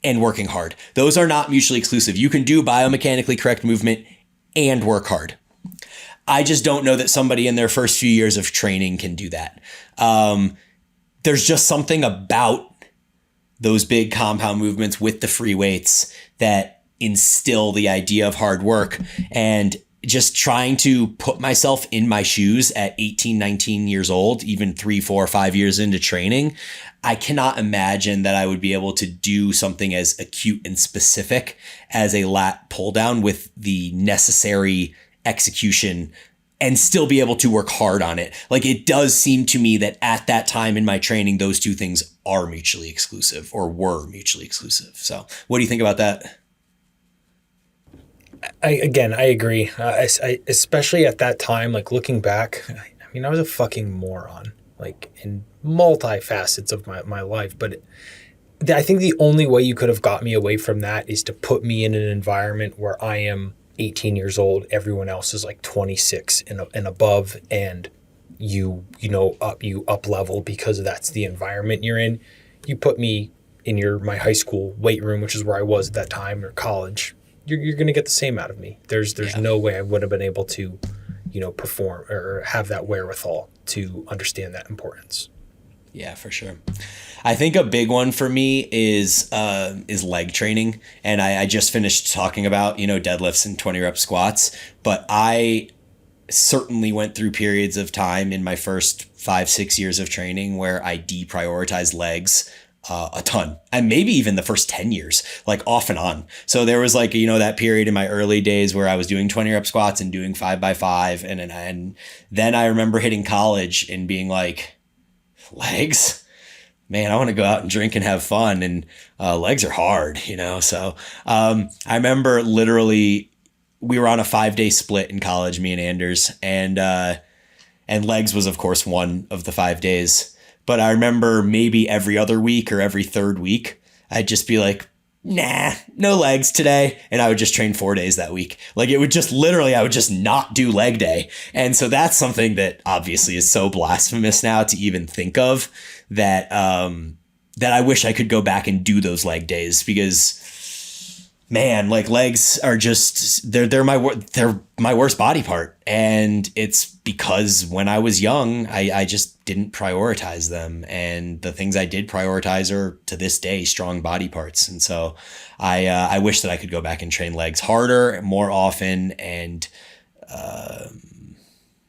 and working hard. Those are not mutually exclusive. You can do biomechanically correct movement and work hard. I just don't know that somebody in their first few years of training can do that. There's just something about those big compound movements with the free weights that instill the idea of hard work. And just trying to put myself in my shoes at 18, 19 years old, even 3, 4, 5 years into training, I cannot imagine that I would be able to do something as acute and specific as a lat pull down with the necessary execution and still be able to work hard on it. Like, it does seem to me that at that time in my training, those two things are mutually exclusive or were mutually exclusive. So what do you think about that? I agree. I especially at that time, like looking back, I was a fucking moron, like in multi-facets of my life. But I think the only way you could have got me away from that is to put me in an environment where I am 18 years old. Everyone else is like 26 and above, and you up level because that's the environment you're in. You put me in my high school weight room, which is where I was at that time, or college. You're going to get the same out of me. There's no way I would have been able to, perform or have that wherewithal to understand that importance. Yeah, for sure. I think a big one for me is leg training. And I just finished talking about, deadlifts and 20 rep squats, but I certainly went through periods of time in my first 5-6 years of training where I deprioritized legs a ton, and maybe even the first 10 years, like off and on. So there was like, that period in my early days where I was doing 20 rep squats and doing 5x5. And then I remember hitting college and being like, legs, man, I want to go out and drink and have fun. And legs are hard, So I remember literally we were on a 5-day split in college, me and Anders, and legs was of course one of the 5 days. But I remember maybe every other week or every third week, I'd just be like, nah, no legs today. And I would just train 4 days that week. Like it would just literally, I would just not do leg day. And so that's something that obviously is so blasphemous now to even think of, that, that I wish I could go back and do those leg days, because man, like legs are just, they're my worst body part. And it's because when I was young, I just didn't prioritize them. And the things I did prioritize are to this day strong body parts. And so I wish that I could go back and train legs harder, more often, and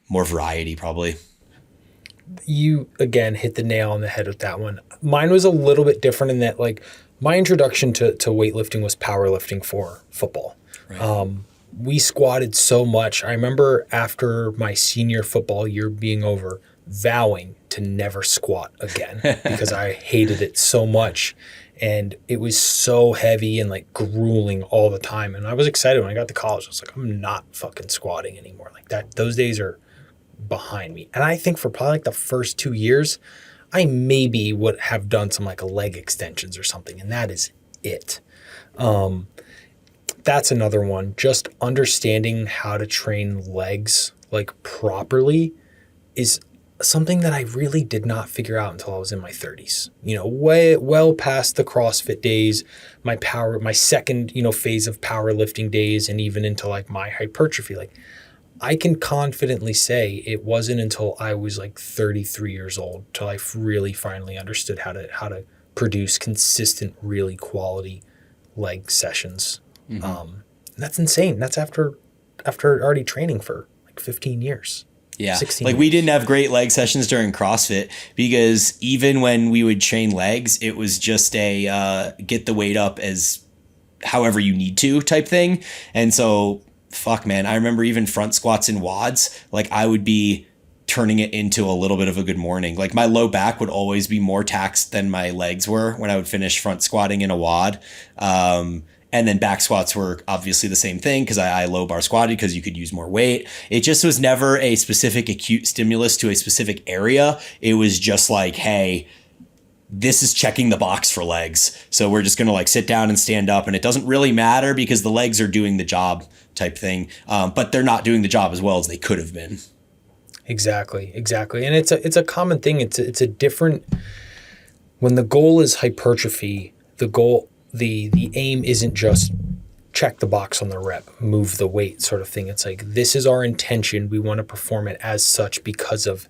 more variety probably. You again hit the nail on the head with that one. Mine was a little bit different in that, like, my introduction to weightlifting was powerlifting for football. Right. We squatted so much. I remember after my senior football year being over, vowing to never squat again because I hated it so much. And it was so heavy and like grueling all the time. And I was excited when I got to college. I was like, I'm not fucking squatting anymore. Like that, those days are behind me. And I think for probably like the first 2 years, I maybe would have done some like leg extensions or something, and that is it. That's another one. Just understanding how to train legs like properly is something that I really did not figure out until I was in my 30s. You know, well past the CrossFit days, my second, phase of powerlifting days, and even into like my hypertrophy. Like, I can confidently say it wasn't until I was like 33 years old till I really finally understood how to produce consistent, really quality leg sessions. Mm-hmm. That's insane. That's after already training for like 15 years. Yeah. 16 like years. We didn't have great leg sessions during CrossFit, because even when we would train legs, it was just a get the weight up as however you need to type thing. And so fuck, man, I remember even front squats and wads, like I would be turning it into a little bit of a good morning. Like my low back would always be more taxed than my legs were when I would finish front squatting in a wad. And then back squats were obviously the same thing, because I low bar squatted because you could use more weight. It just was never a specific acute stimulus to a specific area. It was just like, hey, this is checking the box for legs. So we're just going to like sit down and stand up, and it doesn't really matter because the legs are doing the job type thing. But they're not doing the job as well as they could have been. Exactly. And it's a common thing. It's a different, when the goal is hypertrophy, the aim isn't just check the box on the rep, move the weight sort of thing. It's like, this is our intention. We want to perform it as such because of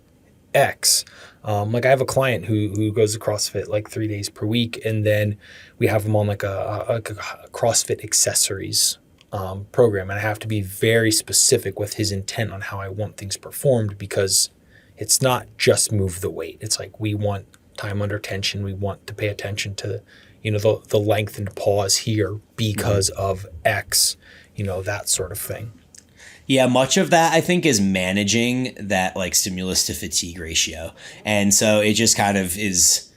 X. Like I have a client who goes to CrossFit like 3 days per week, and then we have him on like a CrossFit accessories program, and I have to be very specific with his intent on how I want things performed, because it's not just move the weight. It's like, we want time under tension. We want to pay attention to the lengthened pause here because of X, that sort of thing. Yeah, much of that I think is managing that like stimulus to fatigue ratio. And so it just kind of is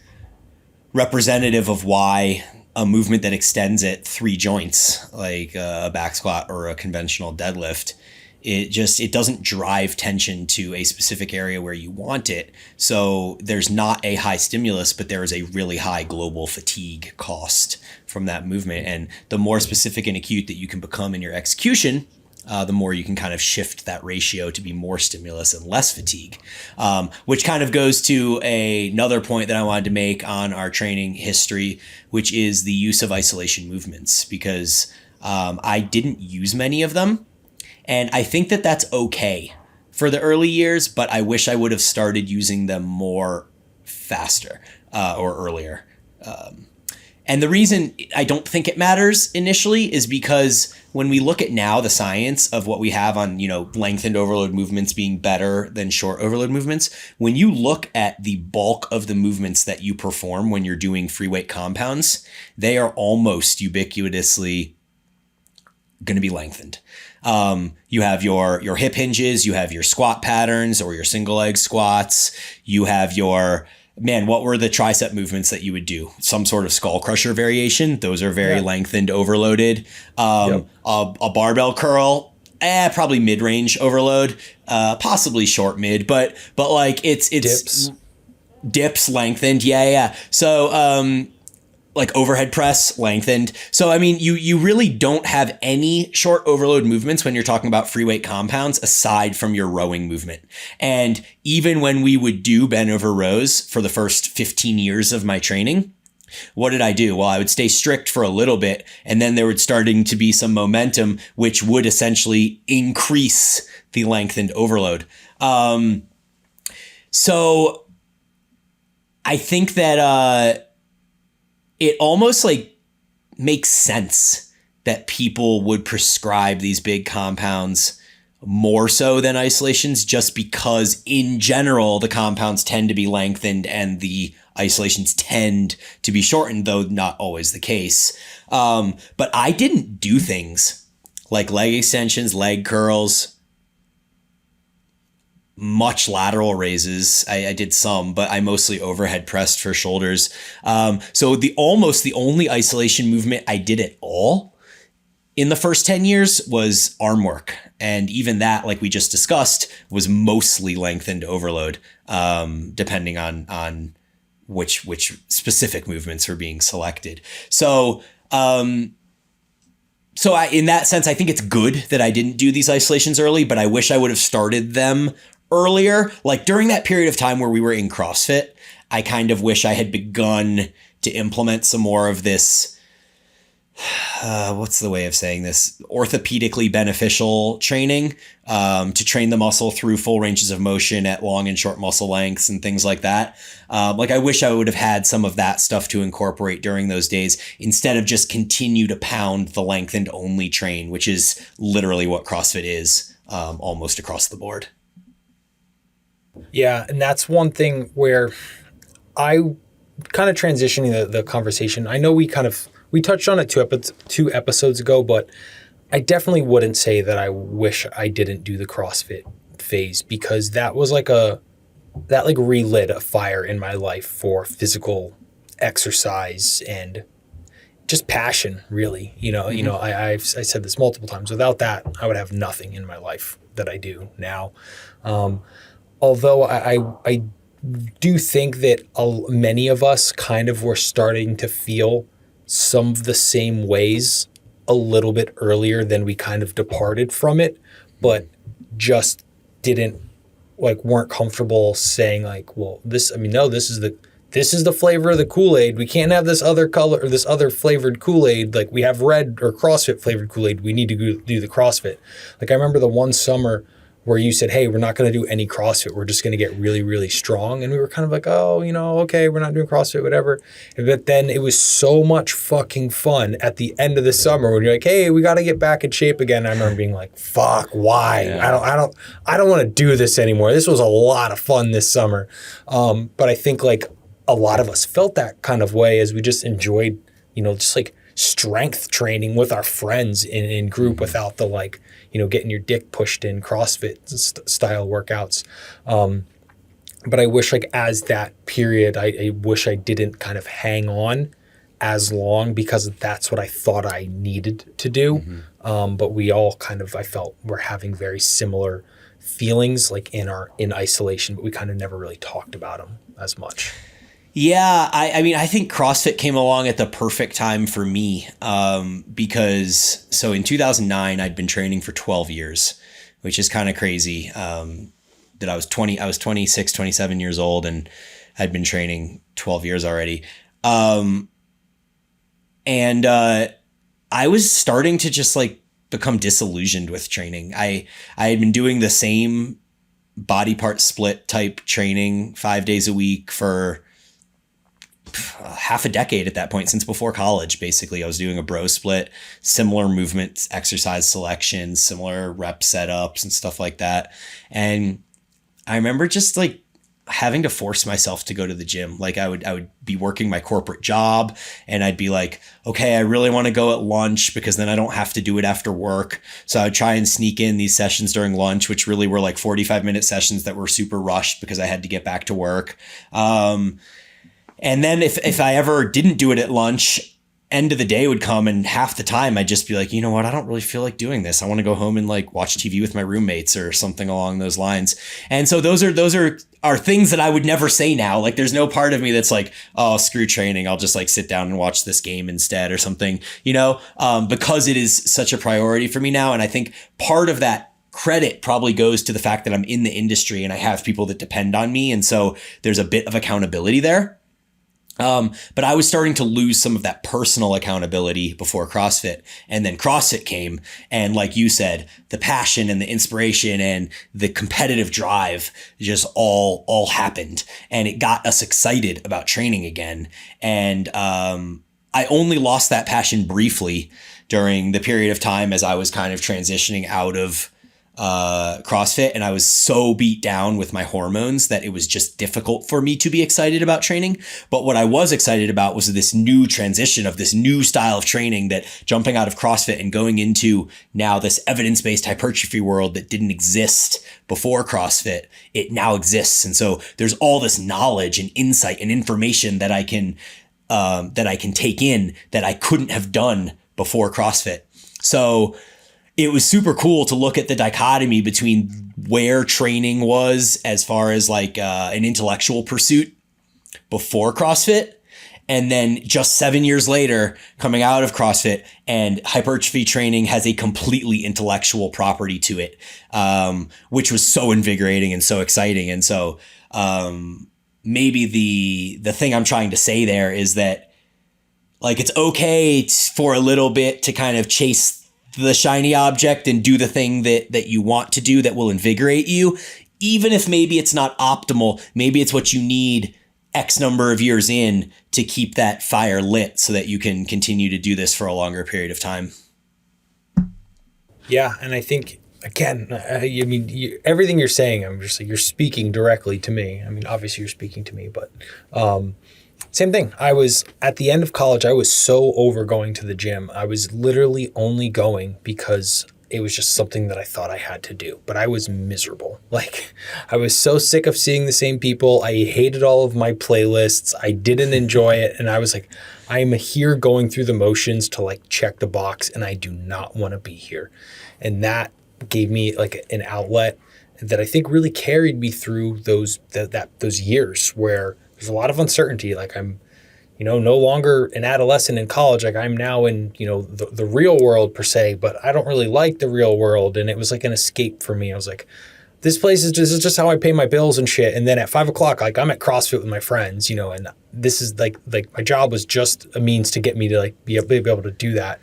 representative of why a movement that extends at 3 joints, like a back squat or a conventional deadlift, it doesn't drive tension to a specific area where you want it. So there's not a high stimulus, but there is a really high global fatigue cost from that movement. And the more specific and acute that you can become in your execution, the more you can kind of shift that ratio to be more stimulus and less fatigue, which kind of goes to another point that I wanted to make on our training history, which is the use of isolation movements, because I didn't use many of them. And I think that that's okay for the early years, but I wish I would have started using them more faster or earlier. And the reason I don't think it matters initially is because when we look at now the science of what we have on, lengthened overload movements being better than short overload movements, when you look at the bulk of the movements that you perform when you're doing free weight compounds, they are almost ubiquitously going to be lengthened. You have your hip hinges, you have your squat patterns or your single leg squats, you have your, what were the tricep movements that you would do? Some sort of skull crusher variation. Those are very lengthened, overloaded. A barbell curl, probably mid-range overload, possibly short mid, but like it's dips. Dips lengthened. Yeah. So, like overhead press lengthened. So, I mean, you really don't have any short overload movements when you're talking about free weight compounds aside from your rowing movement. And even when we would do bent over rows for the first 15 years of my training, what did I do? Well, I would stay strict for a little bit, and then there would starting to be some momentum, which would essentially increase the lengthened overload. So I think that, it almost like makes sense that people would prescribe these big compounds more so than isolations, just because in general, the compounds tend to be lengthened and the isolations tend to be shortened, though not always the case. But I didn't do things like leg extensions, leg curls, much lateral raises. I did some, but I mostly overhead pressed for shoulders. So the only isolation movement I did at all in the first 10 years was arm work. And even that, like we just discussed, was mostly lengthened overload, depending on which specific movements were being selected. So, in that sense, I think it's good that I didn't do these isolations early, but I wish I would have started them earlier. Like during that period of time where we were in CrossFit, I kind of wish I had begun to implement some more of this, what's the way of saying this, orthopedically beneficial training, to train the muscle through full ranges of motion at long and short muscle lengths and things like that. Like I wish I would have had some of that stuff to incorporate during those days instead of just continue to pound the lengthened only train, which is literally what CrossFit is, almost across the board. Yeah, and that's one thing where I kind of transitioning the conversation. I know we touched on it two episodes ago, but I definitely wouldn't say that I wish I didn't do the CrossFit phase, because that was that relit a fire in my life for physical exercise and just passion, really. I've said this multiple times. Without that, I would have nothing in my life that I do now. Although I do think that many of us kind of were starting to feel some of the same ways a little bit earlier than we kind of departed from it, but just weren't comfortable saying this is the flavor of the Kool-Aid. We can't have this other color or this other flavored Kool-Aid. Like we have red or CrossFit flavored Kool-Aid. We need to do the CrossFit. Like I remember the one summer where you said, hey, we're not going to do any CrossFit. We're just going to get really, really strong. And we were kind of like, oh, okay, we're not doing CrossFit, whatever. But then it was so much fucking fun at the end of the summer when you're like, hey, we got to get back in shape again. I remember being like, fuck, why? Yeah. I don't want to do this anymore. This was a lot of fun this summer. But I think like a lot of us felt that kind of way as we just enjoyed, just like strength training with our friends in group without the getting your dick pushed in CrossFit style workouts. But I wish as that period, I wish I didn't kind of hang on as long, because that's what I thought I needed to do. Mm-hmm. But we all I felt we're having very similar feelings in isolation, but we kind of never really talked about them as much. Yeah, I think CrossFit came along at the perfect time for me, because so in 2009 I'd been training for 12 years, which is kind of crazy. That I was 26, 27 years old and I'd been training 12 years already. And I was starting to just become disillusioned with training. I had been doing the same body part split type training 5 days a week for half a decade at that point, since before college. Basically, I was doing a bro split, similar movements, exercise selections, similar rep setups and stuff like that. And I remember just having to force myself to go to the gym. I would be working my corporate job and I'd be like, okay, I really want to go at lunch because then I don't have to do it after work. So I would try and sneak in these sessions during lunch, which really were 45-minute sessions that were super rushed because I had to get back to work. And then if I ever didn't do it at lunch, end of the day would come, and half the time I'd just be like, you know what, I don't really feel like doing this. I want to go home and like watch TV with my roommates or something along those lines. And so those are things that I would never say now. Like there's no part of me that's like, oh, screw training, I'll just like sit down and watch this game instead or something, because it is such a priority for me now. And I think part of that credit probably goes to the fact that I'm in the industry and I have people that depend on me. And so there's a bit of accountability there. But I was starting to lose some of that personal accountability before CrossFit, and then CrossFit came. And like you said, the passion and the inspiration and the competitive drive just all happened, and it got us excited about training again. And, I only lost that passion briefly during the period of time as I was kind of transitioning out of CrossFit, and I was so beat down with my hormones that it was just difficult for me to be excited about training. But what I was excited about was this new transition of this new style of training, that jumping out of CrossFit and going into now this evidence-based hypertrophy world that didn't exist before CrossFit, it now exists. And so there's all this knowledge and insight and information that I can take in that I couldn't have done before CrossFit. So it was super cool to look at the dichotomy between where training was as far as like an intellectual pursuit before CrossFit, and then just 7 years later coming out of CrossFit, and hypertrophy training has a completely intellectual property to it, which was so invigorating and so exciting. And so maybe the thing I'm trying to say there is that like it's okay for a little bit to kind of chase the shiny object and do the thing that you want to do that will invigorate you, even if maybe it's not optimal. Maybe it's what you need X number of years in to keep that fire lit so that you can continue to do this for a longer period of time. Yeah. And I think, again, everything you're saying, I'm just like, you're speaking directly to me. I mean, obviously you're speaking to me, but same thing. I was at the end of college, I was so over going to the gym. I was literally only going because it was just something that I thought I had to do, but I was miserable. Like I was so sick of seeing the same people. I hated all of my playlists. I didn't enjoy it. And I was like, I am here going through the motions to like check the box, and I do not want to be here. And that gave me like an outlet that I think really carried me through those years where there's a lot of uncertainty. Like I'm, no longer an adolescent in college. Like I'm now in, the real world per se, but I don't really like the real world. And it was like an escape for me. I was like, this is just how I pay my bills and shit. And then at 5 o'clock, like I'm at CrossFit with my friends, and this is like my job was just a means to get me to like be able to do that.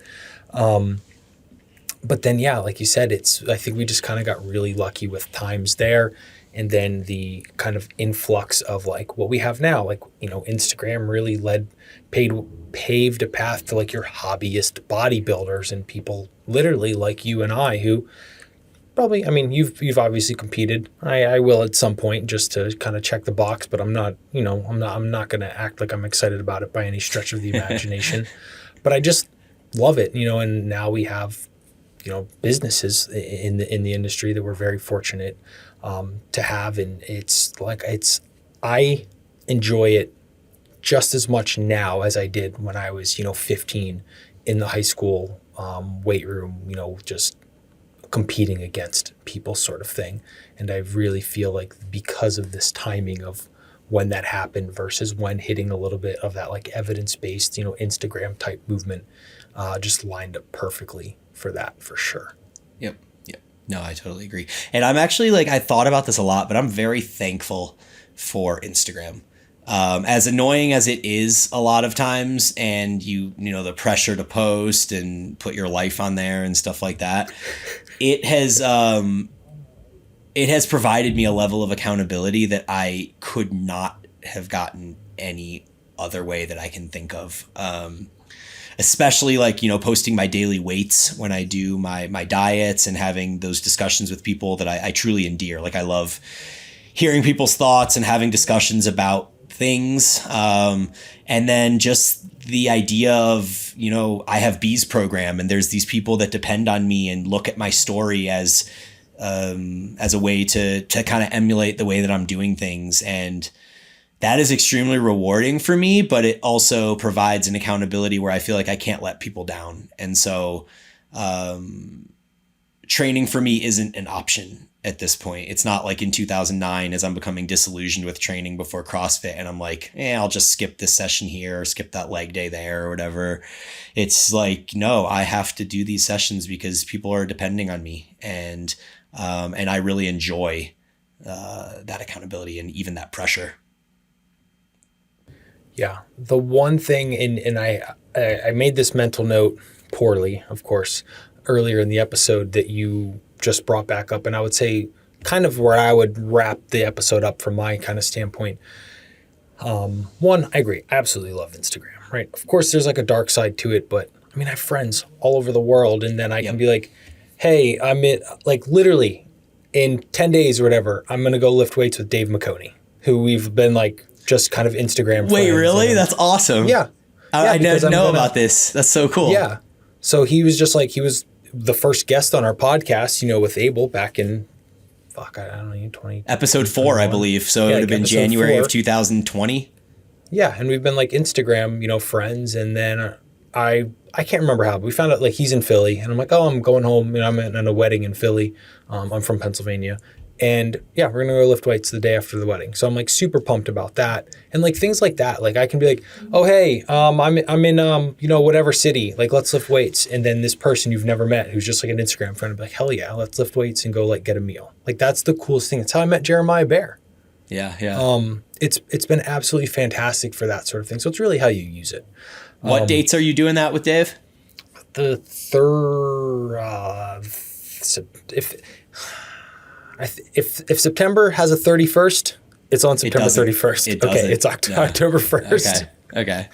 But then, yeah, like you said, I think we just kind of got really lucky with times there. And then the kind of influx of like what we have now, like, Instagram really paved a path to like your hobbyist bodybuilders and people literally like you and I, who probably, I mean, you've obviously competed. I will at some point just to kind of check the box, but I'm not going to act like I'm excited about it by any stretch of the imagination. But I just love it, and now we have, businesses in the industry that we're very fortunate to have. And I enjoy it just as much now as I did when I was, 15 in the high school weight room, just competing against people sort of thing. And I really feel like because of this timing of when that happened versus when hitting a little bit of that like evidence-based, Instagram type movement just lined up perfectly for that, for sure. Yep. No, I totally agree. And I'm actually like, I thought about this a lot, but I'm very thankful for Instagram. As annoying as it is a lot of times, and the pressure to post and put your life on there and stuff like that, it has provided me a level of accountability that I could not have gotten any other way that I can think of. Especially like, posting my daily weights when I do my diets and having those discussions with people that I truly endear. Like I love hearing people's thoughts and having discussions about things. And then just the idea of, I have B's program and there's these people that depend on me and look at my story as a way to kind of emulate the way that I'm doing things. And that is extremely rewarding for me, but it also provides an accountability where I feel like I can't let people down. And so training for me isn't an option at this point. It's not like in 2009 as I'm becoming disillusioned with training before CrossFit and I'm like, I'll just skip this session here or skip that leg day there or whatever. It's like, no, I have to do these sessions because people are depending on me. And I really enjoy that accountability and even that pressure. Yeah. The one thing, and I made this mental note poorly, of course, earlier in the episode that you just brought back up. And I would say kind of where I would wrap the episode up from my kind of standpoint. One, I agree. I absolutely love Instagram, right? Of course, there's like a dark side to it, but I mean, I have friends all over the world. And then I can be like, hey, like literally in 10 days or whatever, I'm going to go lift weights with Dave McConey, who we've been like just kind of Instagram friends. Wait, really? That's awesome. Yeah. I didn't know about this. That's so cool. Yeah. So he was just like, he was the first guest on our podcast, with Abel back in, I don't know, 20. Episode 4, I believe. So it would have been January 4. Of 2020. Yeah. And we've been like Instagram, friends. And then I can't remember how, but we found out like he's in Philly and I'm like, oh, I'm going home. I'm at a wedding in Philly. I'm from Pennsylvania. And yeah, we're going to go lift weights the day after the wedding. So I'm like super pumped about that. And like things like that, like I can be like, oh, hey, I'm in, whatever city, like let's lift weights. And then this person you've never met, who's just like an Instagram friend, be like, hell yeah, let's lift weights and go like get a meal. Like that's the coolest thing. It's how I met Jeremiah Bear. Yeah. Yeah. It's been absolutely fantastic for that sort of thing. So it's really how you use it. What dates are you doing that with Dave? The third, if September has a 31st, it's on September 31st. Okay, it's October 1st. Okay.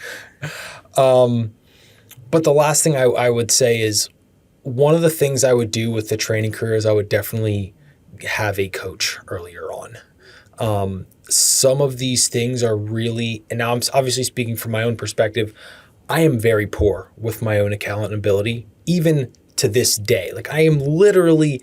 But the last thing I would say is one of the things I would do with the training career is I would definitely have a coach earlier on. Some of these things are really, and now I'm obviously speaking from my own perspective, I am very poor with my own accountability, even to this day. Like I am literally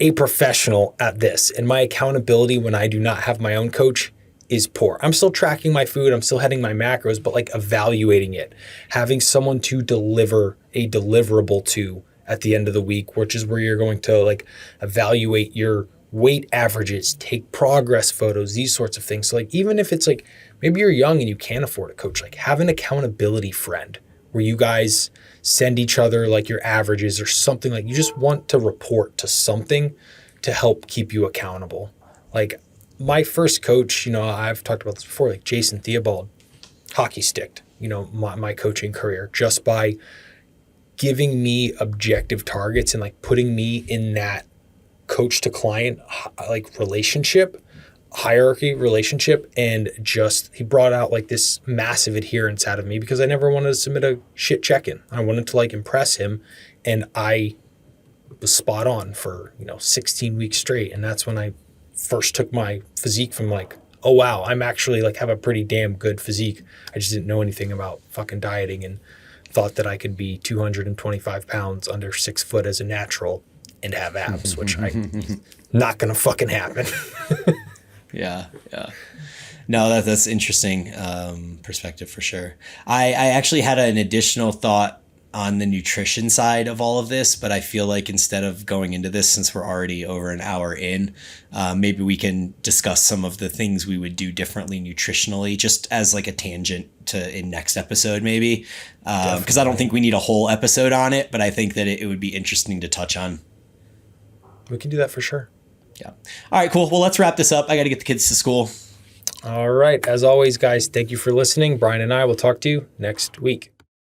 a professional at this, and my accountability when I do not have my own coach is poor. I'm still tracking my food, I'm still hitting my macros, but like evaluating it, having someone to deliver a deliverable to at the end of the week, which is where you're going to like evaluate your weight averages, take progress photos, these sorts of things. So like even if it's like maybe you're young and you can't afford a coach, like have an accountability friend where you guys send each other like your averages or something. Like you just want to report to something to help keep you accountable. Like my first coach, I've talked about this before, like Jason Theobald, hockey sticked, my coaching career just by giving me objective targets and like putting me in that coach to client like hierarchy relationship, and just he brought out like this massive adherence out of me because I never wanted to submit a shit check-in. I wanted to like impress him, and I was spot on for 16 weeks straight. And that's when I first took my physique from like, oh wow, I'm actually like have a pretty damn good physique. I just didn't know anything about fucking dieting and thought that I could be 225 pounds under 6 foot as a natural and have abs, which not gonna fucking happen. Yeah. No, that's interesting perspective for sure. I actually had an additional thought on the nutrition side of all of this, but I feel like instead of going into this, since we're already over an hour in, maybe we can discuss some of the things we would do differently nutritionally, just as like a tangent to in next episode maybe, because I don't think we need a whole episode on it, but I think that it would be interesting to touch on. We can do that for sure. Yeah. All right, cool. Well, let's wrap this up. I got to get the kids to school. All right. As always, guys, thank you for listening. Bryan and I will talk to you next week.